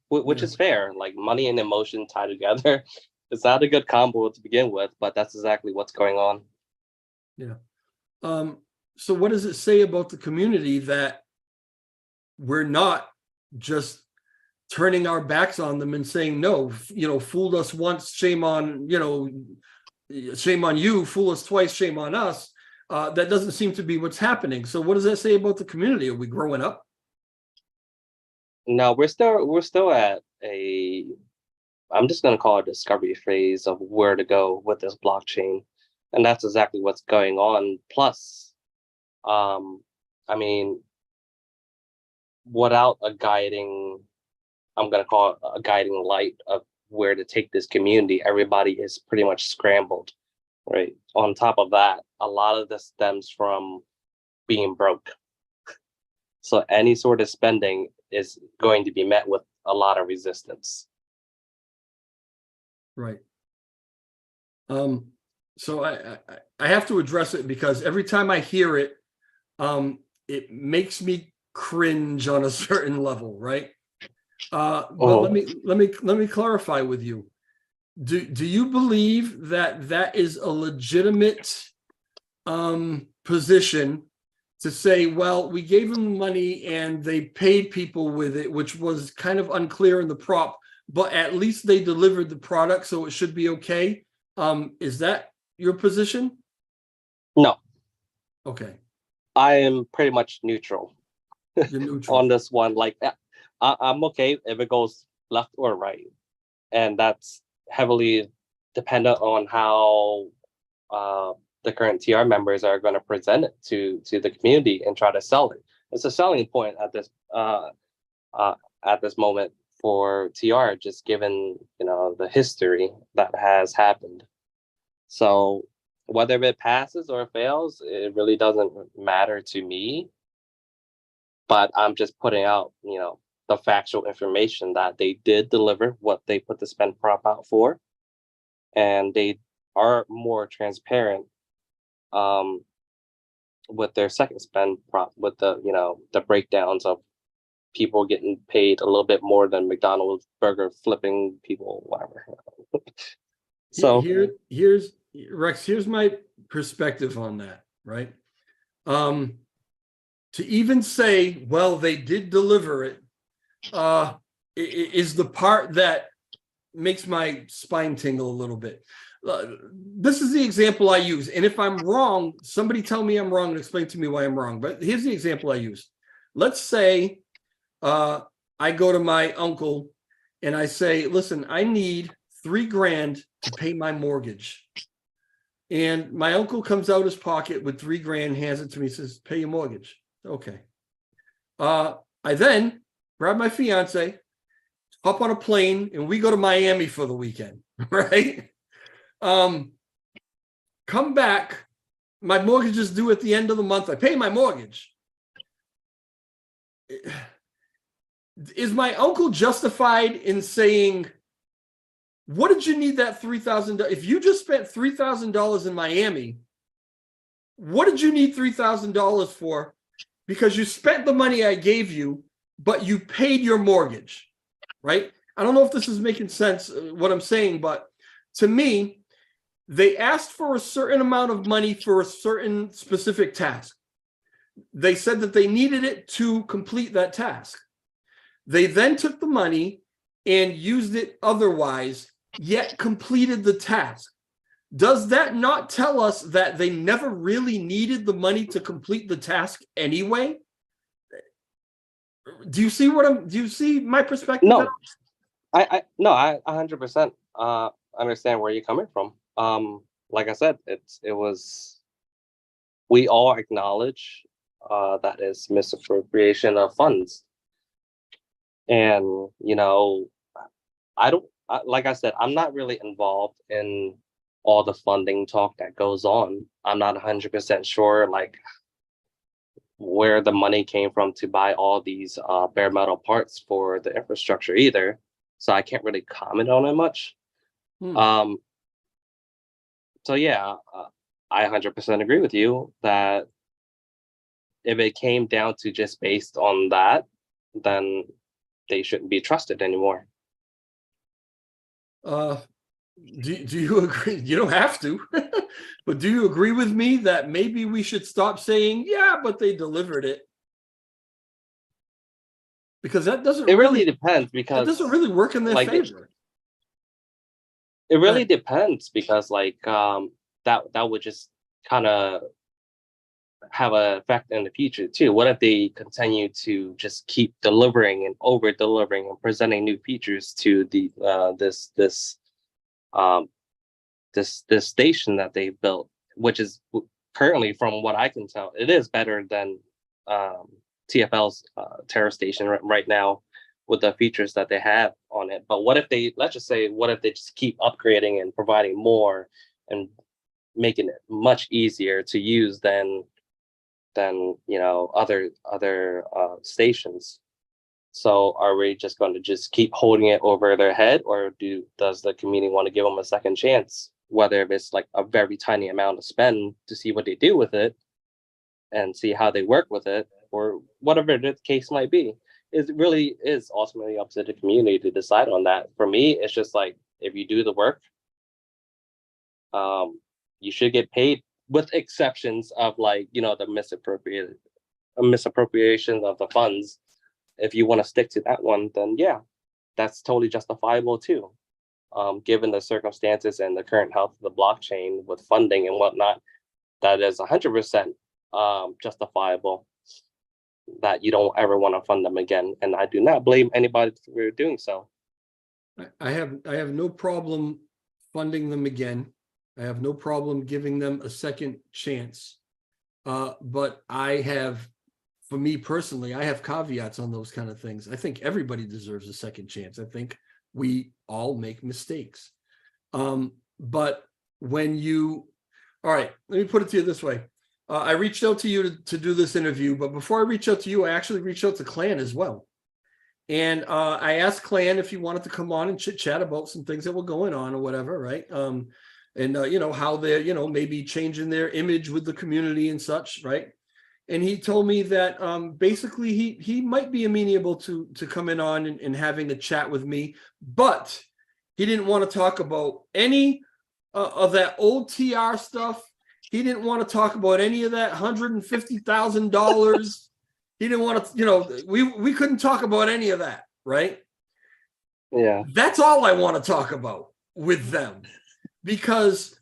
which is fair. Like money and emotion tied together. It's not a good combo to begin with, but that's exactly what's going on. Yeah. So what does it say about the community that we're not just turning our backs on them and saying, no, fooled us once, shame on you, fool us twice, shame on us. That doesn't seem to be what's happening. So what does that say about the community? Are we growing up? No, we're still at I'm just going to call it a discovery phase of where to go with this blockchain. And that's exactly what's going on. Plus, I mean, without I'm going to call it a guiding light of where to take this community, everybody is pretty much scrambled, right? On top of that, a lot of this stems from being broke. So any sort of spending is going to be met with a lot of resistance. Right. So I have to address it because every time I hear it, it makes me cringe on a certain level, right? But let me clarify with you. Do you believe that is a legitimate position to say, well, we gave them money and they paid people with it, which was kind of unclear in the prop, but at least they delivered the product, so it should be okay? Is that your position? No. Okay. I am pretty much neutral. You're neutral on this one. Like, I'm okay if it goes left or right. and that's heavily dependent on how the current TR members are going to present it to the community and try to sell it. It's a selling point at this moment for TR, just given the history that has happened. So whether it passes or fails, it really doesn't matter to me. But I'm just putting out, the factual information that they did deliver what they put the spend prop out for, and they are more transparent with their second spend prop, with the breakdowns of people getting paid a little bit more than McDonald's burger flipping people, whatever. So here's Rex, here's my perspective on that, right? To even say, well, they did deliver it, is the part that makes my spine tingle a little bit. This is the example I use. And if I'm wrong, somebody tell me I'm wrong and explain to me why I'm wrong. But here's the example I use. Let's say I go to my uncle and I say, listen, I need $3,000 to pay my mortgage. And my uncle comes out his pocket with $3,000, hands it to me, says, pay your mortgage. Okay. I then grab my fiance, hop on a plane, and we go to Miami for the weekend, right? Come back, my mortgage is due at the end of the month. I pay my mortgage. Is my uncle justified in saying, what did you need that $3,000? If you just spent $3,000 in Miami, what did you need $3,000 for? Because you spent the money I gave you, but you paid your mortgage, right? I don't know if this is making sense, what I'm saying, but to me, they asked for a certain amount of money for a certain specific task. They said that they needed it to complete that task. They then took the money and used it otherwise, yet completed the task. Does that not tell us that they never really needed the money to complete the task anyway? Do you see do you see my perspective? No, I 100% understand where you're coming from. Like I said, we all acknowledge that is misappropriation of funds. And, like I said, I'm not really involved in all the funding talk that goes on. I'm not 100% sure, like, where the money came from to buy all these bare metal parts for the infrastructure either. So I can't really comment on it much. So yeah, I 100% agree with you that if it came down to just based on that, then they shouldn't be trusted anymore. Do you agree? You don't have to, but do you agree with me that maybe we should stop saying, yeah, but they delivered it? Because that doesn't. It really depends, because it doesn't really work in their favor. It really depends, because that would just kind of have an effect in the future too. What if they continue to just keep delivering and over delivering and presenting new features to the this station that they built, which is currently, from what I can tell, it is better than TFL's Terra station right now with the features that they have on it. But what if let's just say, what if they just keep upgrading and providing more and making it much easier to use than other stations? So are we just going to just keep holding it over their head, or does the community want to give them a second chance, whether if it's like a very tiny amount of spend to see what they do with it and see how they work with it, or whatever the case might be? It really is ultimately up to the community to decide on that. For me, it's just like, if you do the work, you should get paid, with exceptions of the misappropriation of the funds. If you want to stick to that one, then yeah, that's totally justifiable too. Given the circumstances and the current health of the blockchain with funding and whatnot, that is 100% justifiable, that you don't ever want to fund them again. And I do not blame anybody for doing so. I have no problem funding them again. I have no problem giving them a second chance. But for me personally, I have caveats on those kind of things. I think everybody deserves a second chance. I think we all make mistakes. But all right, let me put it to you this way. I reached out to you to do this interview, but before I reached out to you, I actually reached out to Clan as well. And I asked Clan if he wanted to come on and chit chat about some things that were going on or whatever, right? How they're, maybe changing their image with the community and such, right? And he told me that basically he might be amenable to coming on and having a chat with me, but he didn't want to talk about any of that old TR stuff. He didn't want to talk about any of that $150,000. He didn't want to, we couldn't talk about any of that, right? Yeah. That's all I want to talk about with them. Because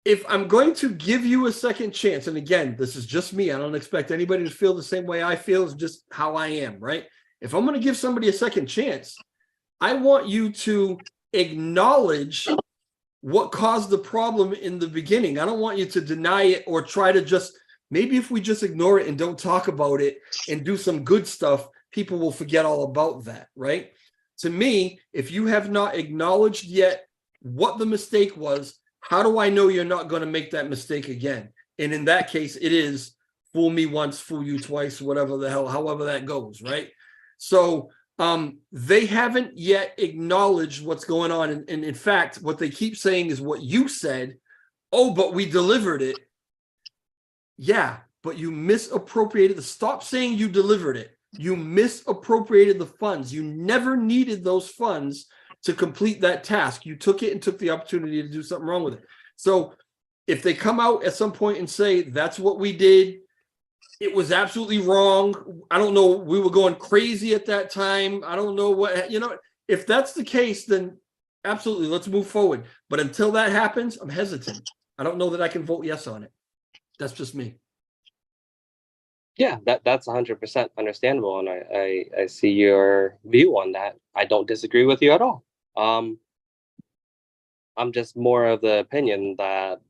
if I'm going to give you a second chance, and again, this is just me, I don't expect anybody to feel the same way I feel, it's just how I am, right? If I'm going to give somebody a second chance, I want you to acknowledge what caused the problem in the beginning. I don't want you to deny it or try to just, maybe if we just ignore it and don't talk about it and do some good stuff, people will forget all about that, right? To me, if you have not acknowledged yet what the mistake was, how do I know you're not going to make that mistake again? And in that case, it is fool me once, fool you twice, whatever the hell, however that goes, right? So they haven't yet acknowledged what's going on. And in fact, what they keep saying is what you said. Oh, but we delivered it. Yeah, but you misappropriated. Stop saying you delivered it. You misappropriated the funds. You never needed those funds to complete that task. You took it and took the opportunity to do something wrong with it. So if they come out at some point and say, that's what we did, it was absolutely wrong. I don't know. We were going crazy at that time. I don't know what, if that's the case, then absolutely, let's move forward. But until that happens, I'm hesitant. I don't know that I can vote yes on it. That's just me. Yeah, that's 100% understandable. And I see your view on that. I don't disagree with you at all. I'm just more of the opinion that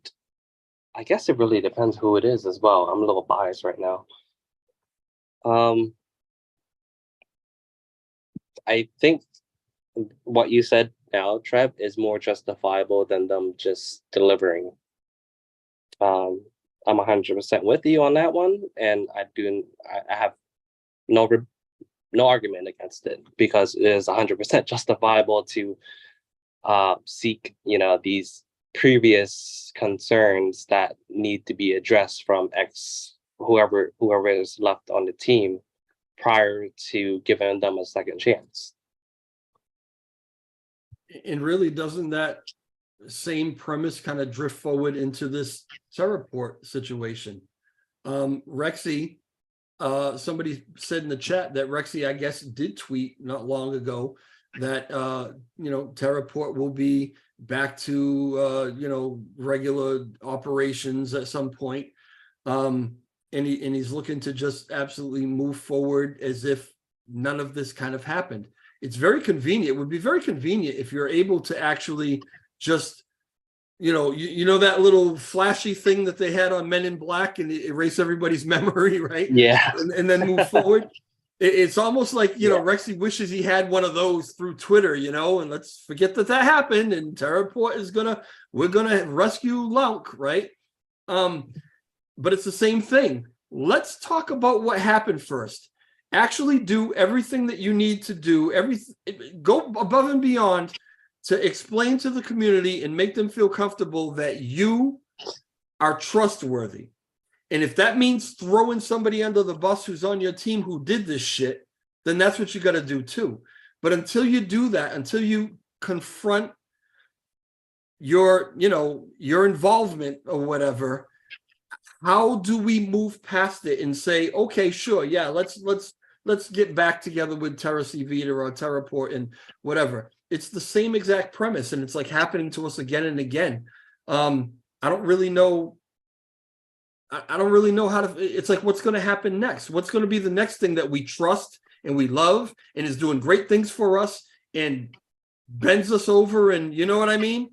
I guess it really depends who it is as well. I'm a little biased right now. I think what you said now, Trev, is more justifiable than them just delivering. I'm 100% with you on that one, and I have no argument against it because it is 100% justifiable to seek, these previous concerns that need to be addressed from whoever is left on the team prior to giving them a second chance. And really, doesn't that same premise kind of drift forward into this Terraport situation? Rexy, somebody said in the chat that Rexy, I guess, did tweet not long ago that Terraport will be back to regular operations at some point, and he's looking to just absolutely move forward as if none of this kind of happened. It's very convenient. It would be very convenient if you're able to actually just that little flashy thing that they had on Men in Black and erase everybody's memory, right? Yeah, and then move forward. It's almost like, Rexy wishes he had one of those through Twitter, and let's forget that happened. And Terraport we're going to rescue Lunk, right? But it's the same thing. Let's talk about what happened first. Actually do everything that you need to do, go above and beyond to explain to the community and make them feel comfortable that you are trustworthy. And if that means throwing somebody under the bus who's on your team who did this shit, then that's what you got to do too. But until you do that, until you confront your involvement or whatever, how do we move past it and say, okay, sure, yeah, let's get back together with Terra Civita or Terraport and whatever. It's the same exact premise, and it's like happening to us again and again. I don't really know how to. It's like, what's going to happen next? What's going to be the next thing that we trust and we love and is doing great things for us? And bends us over, and you know what I mean?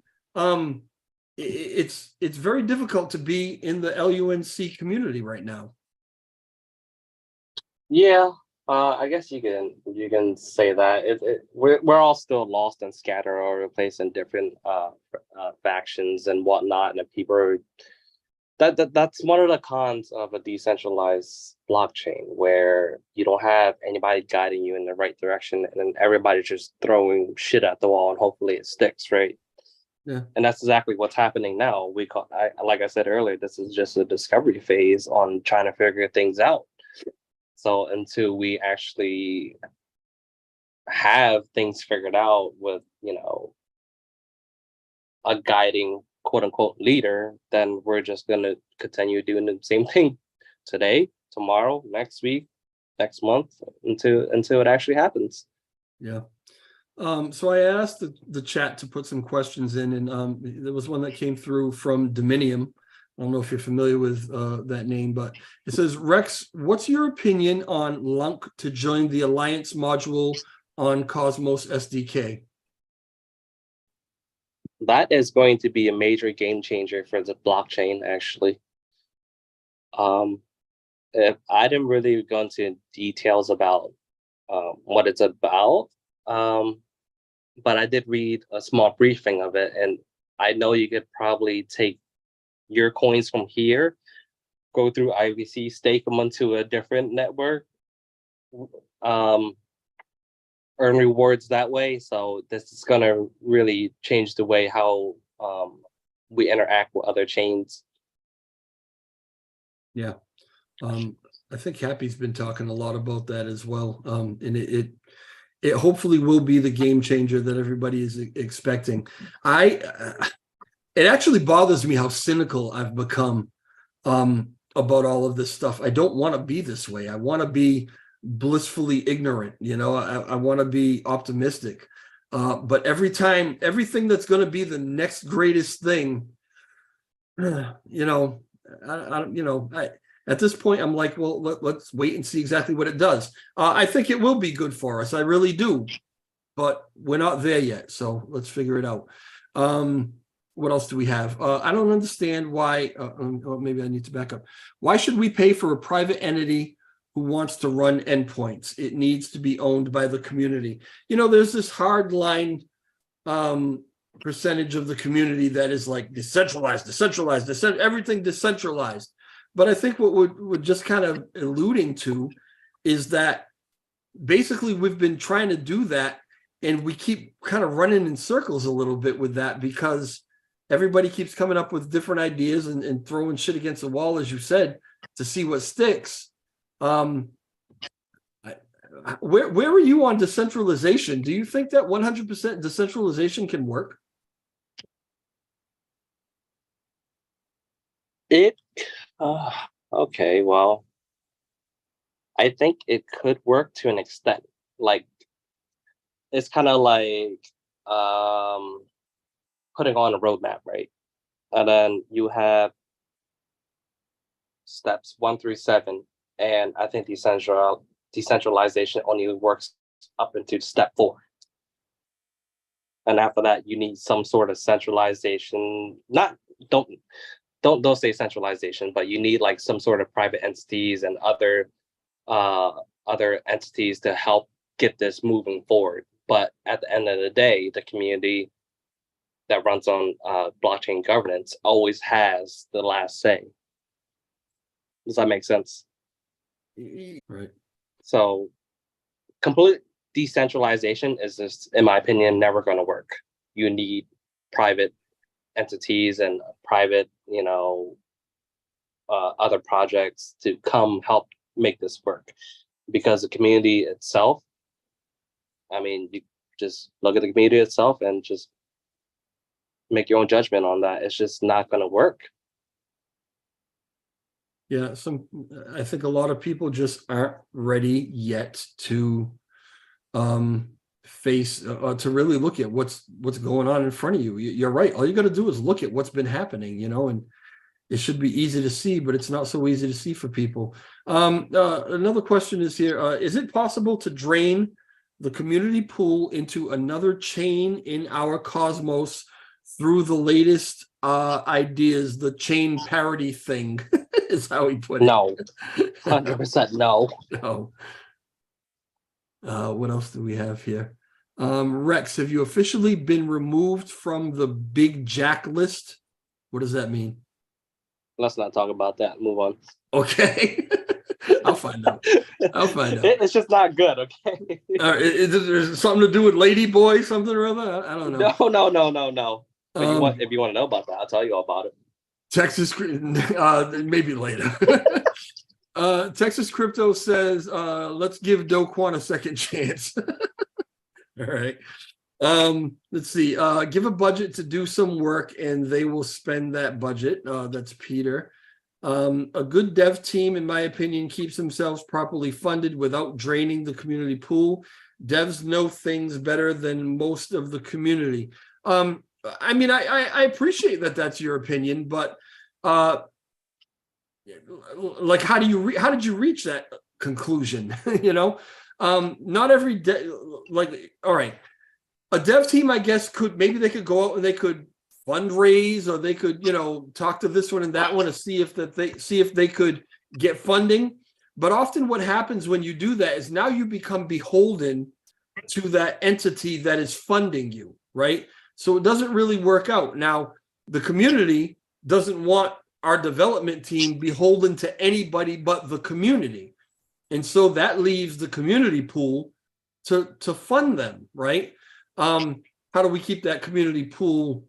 It's very difficult to be in the LUNC community right now. Yeah, I guess you can say that we're all still lost and scattered all over the place in different factions and whatnot, and people are, that's one of the cons of a decentralized blockchain, where you don't have anybody guiding you in the right direction, and then everybody's just throwing shit at the wall and hopefully it sticks, right? Yeah. And that's exactly what's happening now. Like I said earlier, this is just a discovery phase on trying to figure things out. So until we actually have things figured out with, a guiding quote unquote leader, then we're just going to continue doing the same thing today, tomorrow, next week, next month, until it actually happens. Yeah. So I asked the chat to put some questions in, and there was one that came through from Dominium. I don't know if you're familiar with that name, but it says, Rex, what's your opinion on Lunk to join the Alliance module on Cosmos SDK? That is going to be a major game changer for the blockchain, actually. If I didn't really go into details about what it's about, but I did read a small briefing of it, and I know you could probably take your coins from here, go through IVC, stake them onto a different network, earn rewards that way. So this is going to really change the way how we interact with other chains. Yeah. I think Happy's been talking a lot about that as well. And it hopefully will be the game changer that everybody is expecting. It actually bothers me how cynical I've become about all of this stuff. I don't want to be this way. I want to be blissfully ignorant. I want to be optimistic. But everything that's going to be the next greatest thing, at this point, I'm like, well, let's wait and see exactly what it does. I think it will be good for us. I really do. But we're not there yet. So let's figure it out. What else do we have? I don't understand why, maybe I need to back up. Why should we pay for a private entity who wants to run endpoints? It needs to be owned by the community. There's this hard line percentage of the community that is like decentralized, everything decentralized. But I think what we're just kind of alluding to is that basically we've been trying to do that, and we keep kind of running in circles a little bit with that, because everybody keeps coming up with different ideas and throwing shit against the wall, as you said, to see what sticks. Where are you on decentralization? Do you think that 100% decentralization can work? Okay, well, I think it could work to an extent. Like, it's kind of like putting on a roadmap, right? And then you have steps 1 through 7, and I think decentralization only works up into step 4. And after that, you need some sort of centralization. Don't say centralization, but you need like some sort of private entities and other entities to help get this moving forward. But at the end of the day, the community that runs on blockchain governance always has the last say. Does that make sense? Right. So complete decentralization is just, in my opinion, never going to work. You need private entities and private, other projects to come help make this work, because the community itself, you just look at the community itself and just make your own judgment on that. It's just not going to work. Yeah, I think a lot of people just aren't ready yet to face to really look at what's going on in front of you. You're right. All you got to do is look at what's been happening, and it should be easy to see, but it's not so easy to see for people. Another question is here. Is it possible to drain the community pool into another chain in our cosmos through the latest ideas, the chain parity thing is how he put it. No, 100% no. No. What else do we have here? Rex, have you officially been removed from the big Jack list? What does that mean? Let's not talk about that. Move on. Okay. I'll find out. I'll find out. It's just not good, okay? Is something to do with Lady Boy, something or other? I don't know. No. But if you want to know about that, I'll tell you all about it. Texas, maybe later. Texas Crypto says, let's give Do Kwon a second chance. All right. Let's see. Give a budget to do some work and they will spend that budget. That's Peter. A good dev team, in my opinion, keeps themselves properly funded without draining the community pool. Devs know things better than most of the community. I mean, I appreciate that that's your opinion, but like, how did you reach that conclusion? You know, not every day. Like, all right, a dev team, I guess, maybe they could go out and they could fundraise, or they could, you know, talk to this one and that one to see if they could get funding. But often what happens when you do that is now you become beholden to that entity that is funding you, right? So it doesn't really work out. Now, the community doesn't want our development team beholden to anybody but the community. And so that leaves the community pool to fund them, right? How do we keep that community pool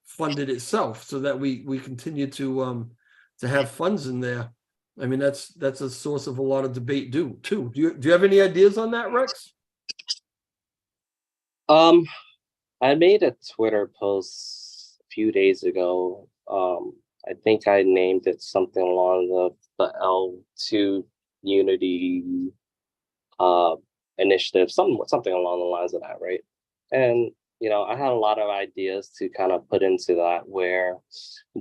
funded itself so that we continue to have funds in there? I mean, that's a source of a lot of debate too. Do you have any ideas on that, Rex? I made a Twitter post a few days ago. I think I named it something along the L2 Unity initiative, something along the lines of that, right? And you know, I had a lot of ideas to kind of put into that, where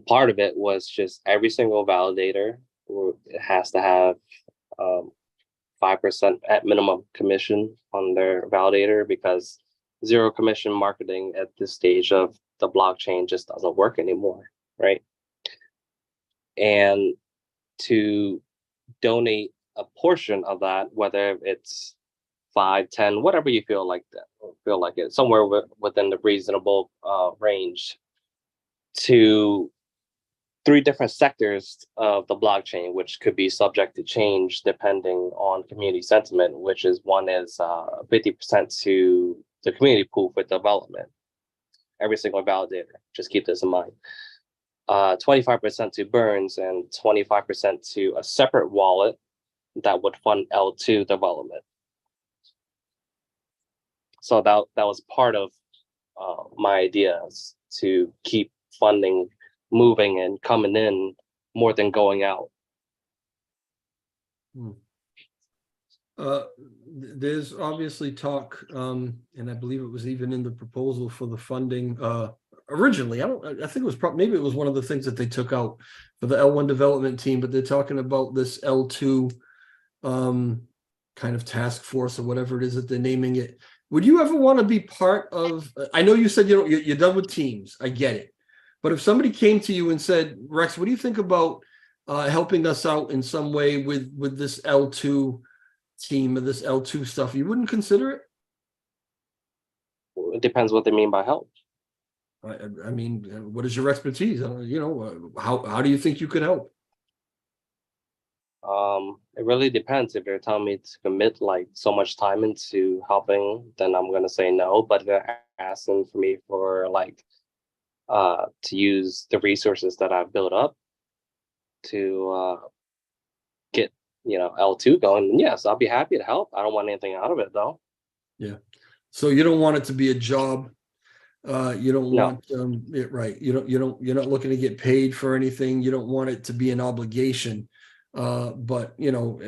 part of it was just every single validator has to have 5% at minimum commission on their validator, because zero commission marketing at this stage of the blockchain just doesn't work anymore, right? And to donate a portion of that, whether it's 5, 10, whatever you feel like it, somewhere within the reasonable range, to 3 different sectors of the blockchain, which could be subject to change depending on community sentiment, which is 50% to the community pool for development, every single validator. Just keep this in mind. 25% to Burns and 25% to a separate wallet that would fund L2 development. So that was part of my ideas, to keep funding moving and coming in more than going out. There's obviously talk, and I believe it was even in the proposal for the funding originally. I think it was maybe it was one of the things that they took out for the L1 development team, but they're talking about this L2 kind of task force or whatever it is that they're naming it. Would you ever want to be part of? I know you said you're done with teams. I get it, but if somebody came to you and said, Rex, what do you think about helping us out in some way with this L2 team or this L2 stuff, you wouldn't consider it? It depends what they mean by help. I mean, what is your expertise? You know, how do you think you could help? It really depends. If they're telling me to commit like so much time into helping, then I'm gonna say no. But if they're asking for me for like to use the resources that I've built up to get, you know, L2 going, then yes, I'll be happy to help. I don't want anything out of it though. Yeah. So you don't want it to be a job. You don't want it, right. You're not looking to get paid for anything. You don't want it to be an obligation. But you know,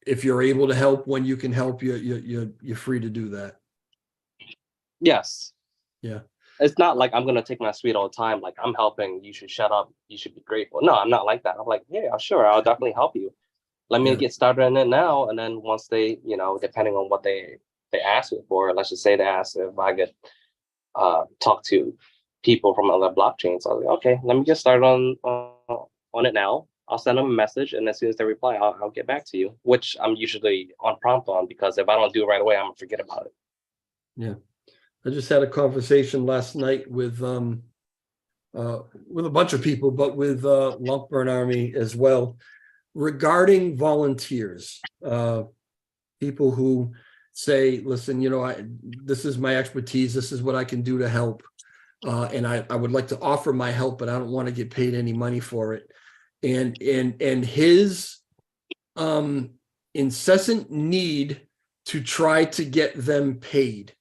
if you're able to help when you can help, you're free to do that. Yes. Yeah. It's not like I'm gonna take my sweet old time, like I'm helping, you should shut up, you should be grateful. No, I'm not like that. I'm like, yeah, sure, I'll definitely help you. let me Yeah. get started on it now. And then once they, depending on what they ask me for, let's just say they ask if I could talk to people from other blockchains. I was like, okay, let me get started on it now. I'll send them a message, and as soon as they reply, I'll get back to you, which I'm usually on prompt on, because if I don't do it right away, I'm gonna forget about it. Yeah. I just had a conversation last night with a bunch of people, but with Lumpburn Army as well, regarding volunteers, people who say, listen, this is my expertise, this is what I can do to help. And I would like to offer my help, but I don't want to get paid any money for it. And his incessant need to try to get them paid.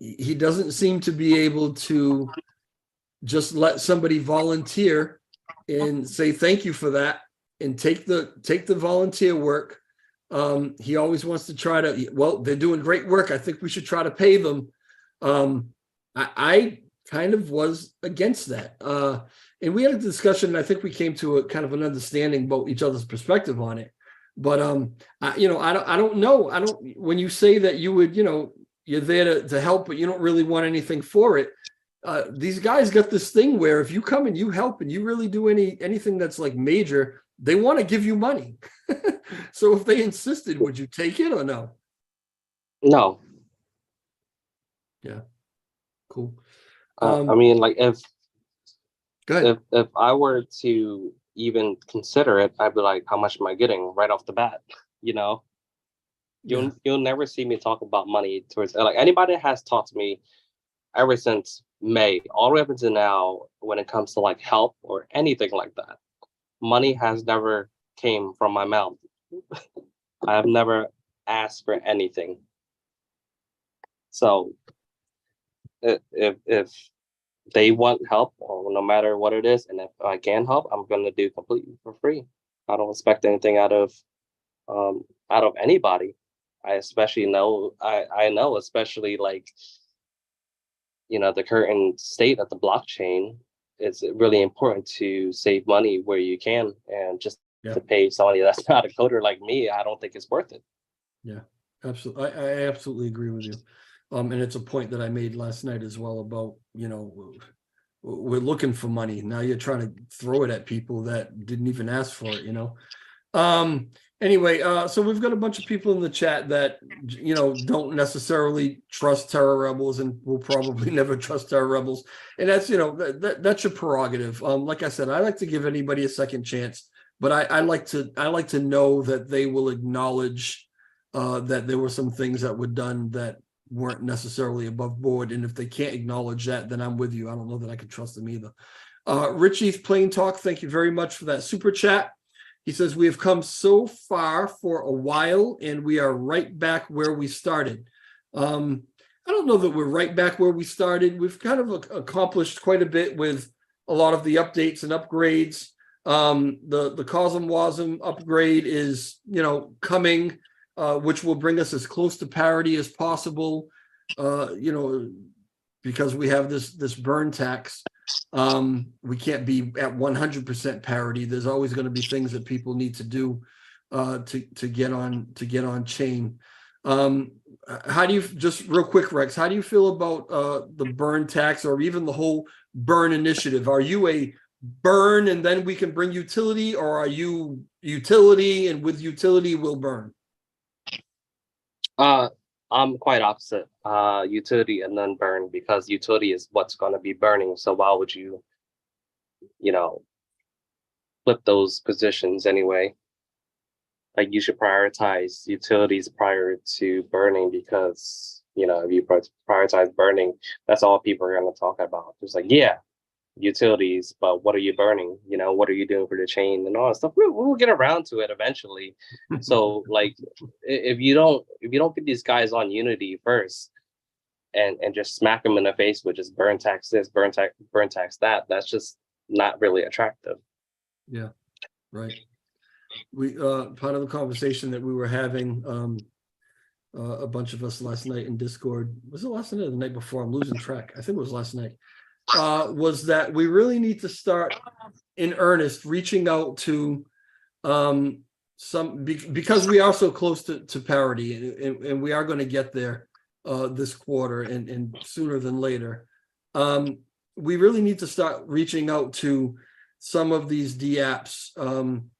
He doesn't seem to be able to just let somebody volunteer and say thank you for that and take the volunteer work. He always wants to try to, well, they're doing great work, I think we should try to pay them. I kind of was against that. And we had a discussion, and I think we came to a kind of an understanding about each other's perspective on it. But I don't know. When you say that you would, you're there to help, but you don't really want anything for it. These guys got this thing where if you come and you help and you really do anything that's like major, they want to give you money. So if they insisted, would you take it or no? No. Yeah. Cool. I mean, like go ahead. if I were to even consider it, I'd be like, how much am I getting right off the bat? You'll never see me talk about money towards, like, anybody that has talked to me ever since May all the way up until now, when it comes to like help or anything like that, money has never came from my mouth. I have never asked for anything. So if they want help, or no matter what it is, and if I can help, I'm going to do completely for free. I don't expect anything out of anybody. I especially know, I know, especially like, the current state of the blockchain, it's really important to save money where you can, and just to pay somebody that's not a coder like me, I don't think it's worth it. Yeah, absolutely. I absolutely agree with you. And it's a point that I made last night as well about, we're looking for money. Now you're trying to throw it at people that didn't even ask for it, Anyway, so we've got a bunch of people in the chat that, don't necessarily trust Terra Rebels and will probably never trust Terra Rebels. And that's, that's your prerogative. Like I said, I like to give anybody a second chance, but I like to know that they will acknowledge that there were some things that were done that weren't necessarily above board. And if they can't acknowledge that, then I'm with you. I don't know that I can trust them either. Richie's Plain Talk, thank you very much for that super chat. He says, we have come so far for a while, and we are right back where we started. I don't know that we're right back where we started. We've kind of accomplished quite a bit with a lot of the updates and upgrades. The Cosm Wasm upgrade is, coming, which will bring us as close to parity as possible, because we have this burn tax. We can't be at 100% parity. There's always going to be things that people need to do to get on chain. How do you, just real quick, Rex, how do you feel about the burn tax, or even the whole burn initiative? Are you a burn and then we can bring utility, or are you utility and with utility we'll burn? I'm quite opposite. Utility and then burn, because utility is what's going to be burning. So why would you, flip those positions anyway? Like, you should prioritize utilities prior to burning, because, if you prioritize burning, that's all people are going to talk about. It's like, yeah, utilities, but what are you burning? What are you doing for the chain and all that stuff? We'll get around to it eventually. So like, if you don't get these guys on Unity first and just smack them in the face with just burn tax this, burn tax that, that's just not really attractive. Yeah, right. We part of the conversation that we were having, a bunch of us last night in Discord, was it last night or the night before? I'm losing track. I think it was last night. Was that we really need to start in earnest reaching out to because we are so close to parity, and we are going to get there this quarter and sooner than later. We really need to start reaching out to some of these DApps on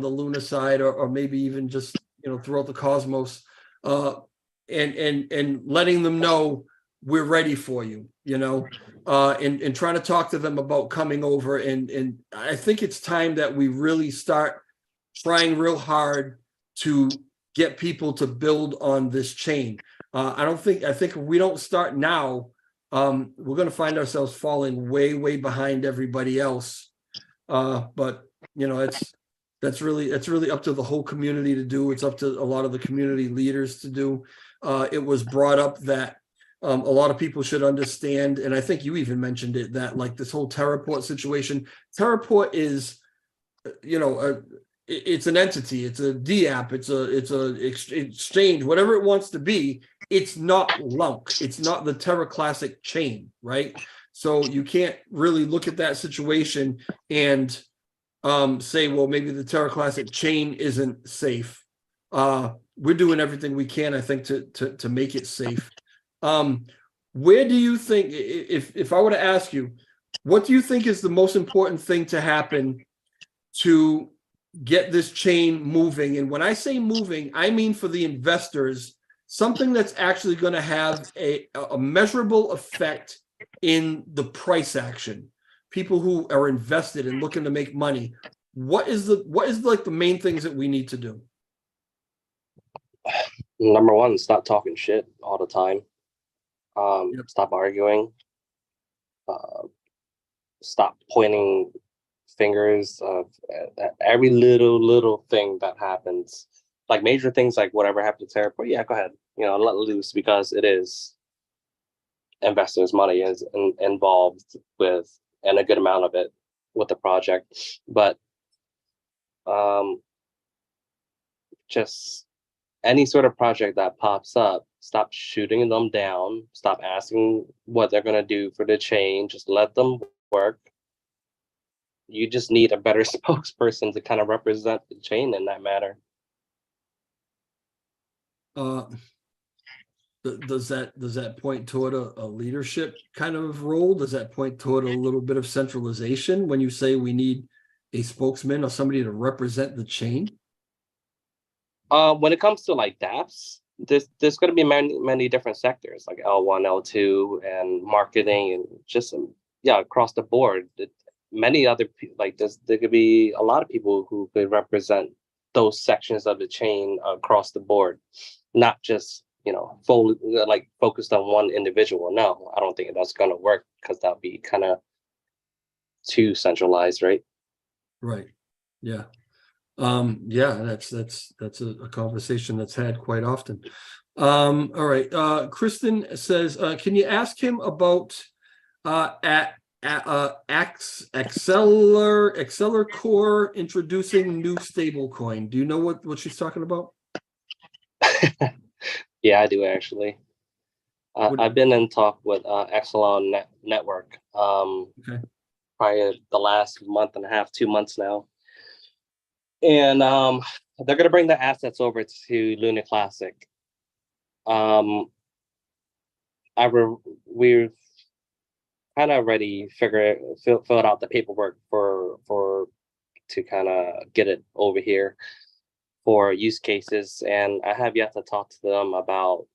the Luna side, or maybe even just throughout the Cosmos, and letting them know we're ready for you, and trying to talk to them about coming over. And I think it's time that we really start trying real hard to get people to build on this chain. I think if we don't start now, we're going to find ourselves falling way behind everybody else. But that's really up to the whole community to do. It's up to a lot of the community leaders to do. It was brought up that a lot of people should understand, and I think you even mentioned it, that like this whole Terraport situation. Terraport is, it's an entity, it's a DApp, it's a exchange, whatever it wants to be. It's not LUNC, it's not the Terra Classic chain, right? So you can't really look at that situation and say, well, maybe the Terra Classic chain isn't safe. We're doing everything we can, I think, to make it safe. Where do you think, if I were to ask you, what do you think is the most important thing to happen to get this chain moving? And when I say moving, I mean for the investors, something that's actually going to have a measurable effect in the price action. People who are invested and looking to make money. What is like the main things that we need to do? Number one, stop talking shit all the time. Stop arguing. Stop pointing fingers at every little thing that happens. Like major things, like whatever happened to Terraport, yeah, go ahead, let loose, because it is investors' money is involved with, and a good amount of it with the project. But just any sort of project that pops up, stop shooting them down, stop asking what they're going to do for the chain, just let them work. You just need a better spokesperson to kind of represent the chain in that matter. Does that point toward a leadership kind of role? Does that point toward a little bit of centralization when you say we need a spokesman or somebody to represent the chain? When it comes to like dApps, there's going to be many different sectors, like L1, L2, and marketing, and just across the board. Many other people, like there could be a lot of people who could represent those sections of the chain across the board, not just fully like focused on one individual. No, I don't think that's going to work, because that'd be kind of too centralized, right? Right. Yeah. That's a conversation that's had quite often. All right. Kristen says, can you ask him about Acceler Core introducing new stablecoin? Do you know what she's talking about? Yeah, I do actually. I've been in talk with Exelon Network. Okay. Probably the last month and a half, 2 months now. And they're going to bring the assets over to Luna Classic. We've kind of already filled out the paperwork to kind of get it over here for use cases, and I have yet to talk to them about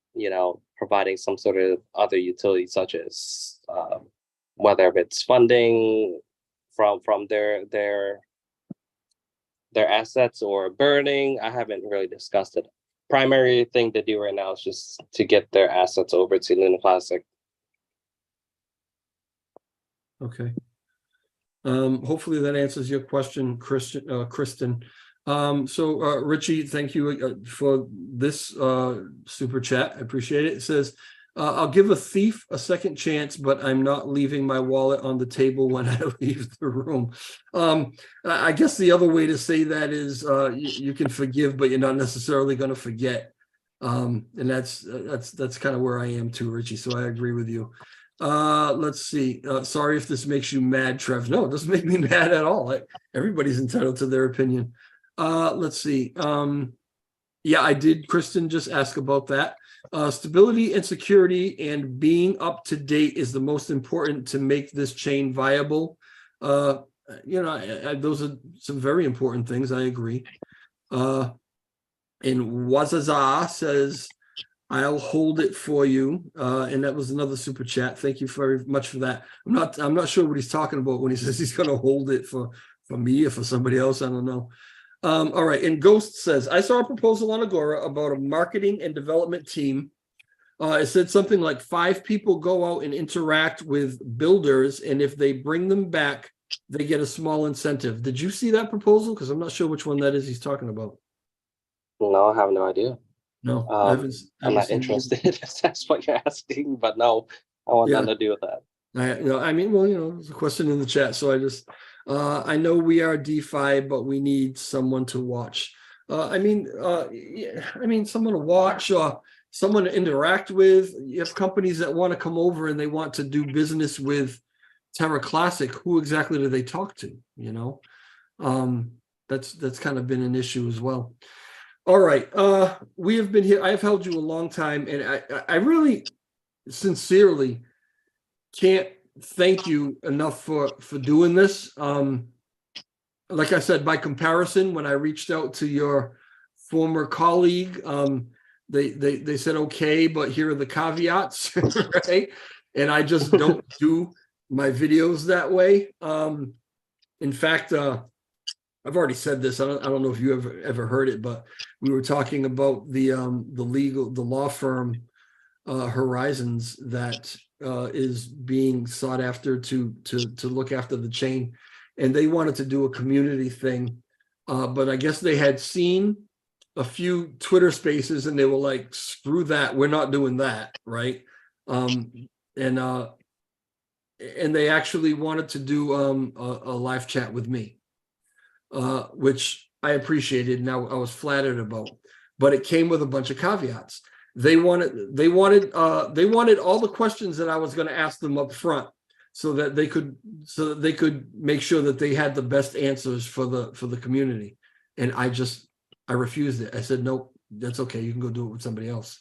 providing some sort of other utility, such as whether it's funding from their assets or burning. I haven't really discussed it. Primary thing to do right now is just to get their assets over to Luna Classic. Okay. Hopefully that answers your question, Kristen. So Richie, thank you for this super chat. I appreciate it. It says, I'll give a thief a second chance, but I'm not leaving my wallet on the table when I leave the room. I guess the other way to say that is you can forgive, but you're not necessarily going to forget. And that's kind of where I am too, Richie. So I agree with you. Let's see. Sorry if this makes you mad, Trev. No, it doesn't make me mad at all. Everybody's entitled to their opinion. Let's see. Yeah, I did, Kristen, just ask about that. Stability and security and being up to date is the most important to make this chain viable. Those are some very important things. I agree. And Wazaza says, I'll hold it for you. And that was another super chat. Thank you very much for that. I'm not sure what he's talking about when he says he's going to hold it for me or for somebody else. I don't know. All right. And Ghost says, I saw a proposal on Agora about a marketing and development team. It said something like 5 people go out and interact with builders, and if they bring them back, they get a small incentive. Did you see that proposal? Because I'm not sure which one that is he's talking about. No, I have no idea. No, I'm not interested if that's what you're asking, but no, I want nothing to do with that. There's a question in the chat, so I know we are DeFi, but we need someone to watch. Someone to watch or someone to interact with. You have companies that want to come over and they want to do business with Terra Classic. Who exactly do they talk to? That's kind of been an issue as well. All right, we have been here. I have held you a long time, and I really sincerely can't thank you enough for doing this. Like I said, by comparison, when I reached out to your former colleague, they said okay, but here are the caveats, right? And I just don't do my videos that way. In fact, I've already said this. I don't know if you ever heard it, but we were talking about the law firm Horizons that is being sought after to look after the chain, and they wanted to do a community thing, but I guess they had seen a few Twitter Spaces and they were like, "Screw that, we're not doing that," right? And they actually wanted to do a live chat with me. Which I appreciated and I was flattered about, but it came with a bunch of caveats. They wanted all the questions that I was going to ask them up front, so that they could make sure that they had the best answers for the community. And I refused it. I said, nope, that's okay. You can go do it with somebody else.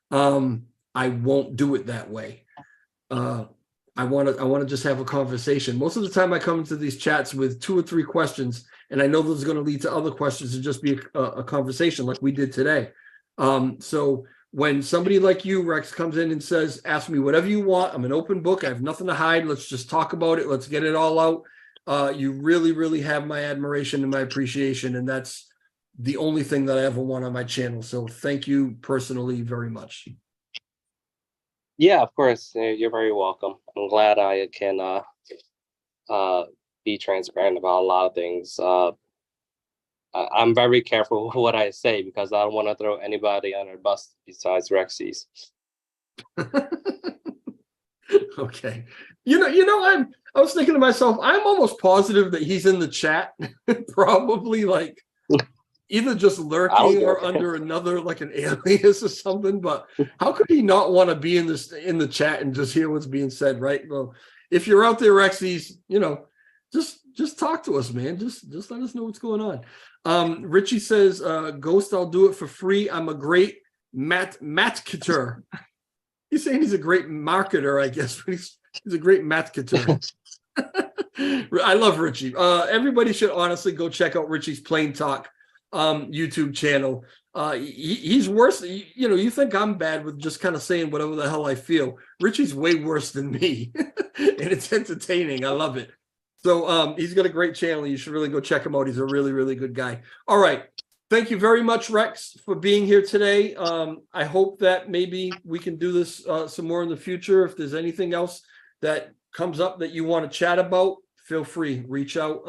I won't do it that way. I want to just have a conversation. Most of the time I come into these chats with 2 or 3 questions, and I know this is going to lead to other questions and just be a conversation like we did today. So when somebody like you, Rex, comes in and says, ask me whatever you want, I'm an open book, I have nothing to hide, let's just talk about it, let's get it all out. You really, really have my admiration and my appreciation, and that's the only thing that I ever want on my channel. So thank you personally very much. Yeah, of course. You're very welcome. I'm glad I can be transparent about a lot of things. I'm very careful with what I say because I don't want to throw anybody under the bus besides Rexy's. Okay. I was thinking to myself, I'm almost positive that he's in the chat, probably like either just lurking or under another, like an alias or something. But how could he not want to be in the chat and just hear what's being said, right? Well, if you're out there, Rexies, just talk to us, man. Just let us know what's going on. Richie says, Ghost, I'll do it for free. I'm a great matketer. He's saying he's a great marketer, I guess, but he's a great matketer. I love Richie. Everybody should honestly go check out Richie's Plain Talk YouTube channel. He's worse. You think I'm bad with just kind of saying whatever the hell I feel. Richie's way worse than me, and it's entertaining. I love it. So he's got a great channel. You should really go check him out. He's a really, really good guy. All right. Thank you very much, Rex, for being here today. I hope that maybe we can do this some more in the future. If there's anything else that comes up that you want to chat about, feel free, reach out.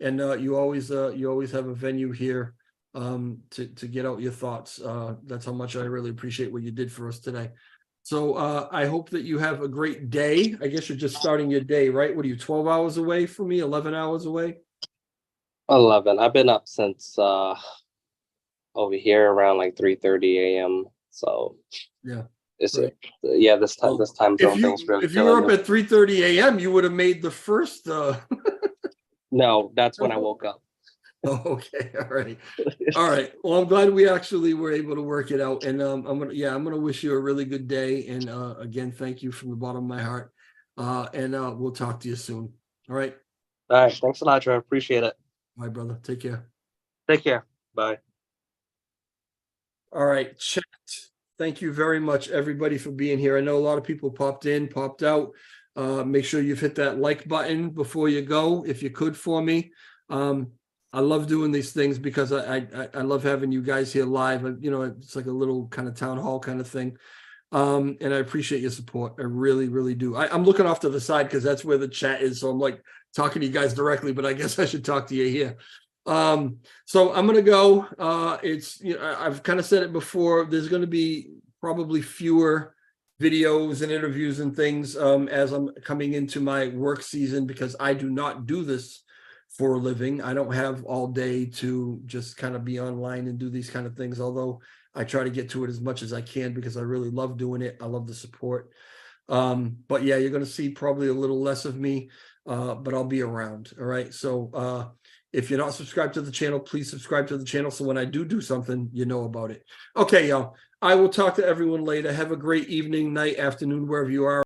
And you always have a venue here to get out your thoughts. That's how much I really appreciate what you did for us today. So I hope that you have a great day. I guess you're just starting your day, right? What are you, 12 hours away from me, 11 hours away? 11. I've been up since over here around like 3:30 a.m. So yeah. This right. This time zone thing's really. If you were up at 3:30 a.m., you would have made the first. No, that's when I woke up. Oh, okay. All right. Well, I'm glad we actually were able to work it out. And I'm gonna wish you a really good day. And again, thank you from the bottom of my heart. And we'll talk to you soon. All right. All right. Thanks a lot, Trevor. Appreciate it. Bye, brother. Take care. Take care. Bye. All right, chat. Thank you very much, everybody, for being here. I know a lot of people popped in, popped out. Make sure you've hit that like button before you go, if you could, for me. I love doing these things because I love having you guys here live. You know, it's like a little kind of town hall kind of thing. And I appreciate your support. I really, really do. I'm looking off to the side because that's where the chat is. So I'm like talking to you guys directly, but I guess I should talk to you here. So I'm gonna go. It's, you know, I've kind of said it before. There's going to be probably fewer videos and interviews and things as I'm coming into my work season, because I do not do this for a living. I don't have all day to just kind of be online and do these kind of things, although I try to get to it as much as I can because I really love doing it. I love the support. But yeah, you're going to see probably a little less of me, but I'll be around. All right. So if you're not subscribed to the channel, please subscribe to the channel, so when I do something, you know about it. Okay, y'all. I will talk to everyone later. Have a great evening, night, afternoon, wherever you are.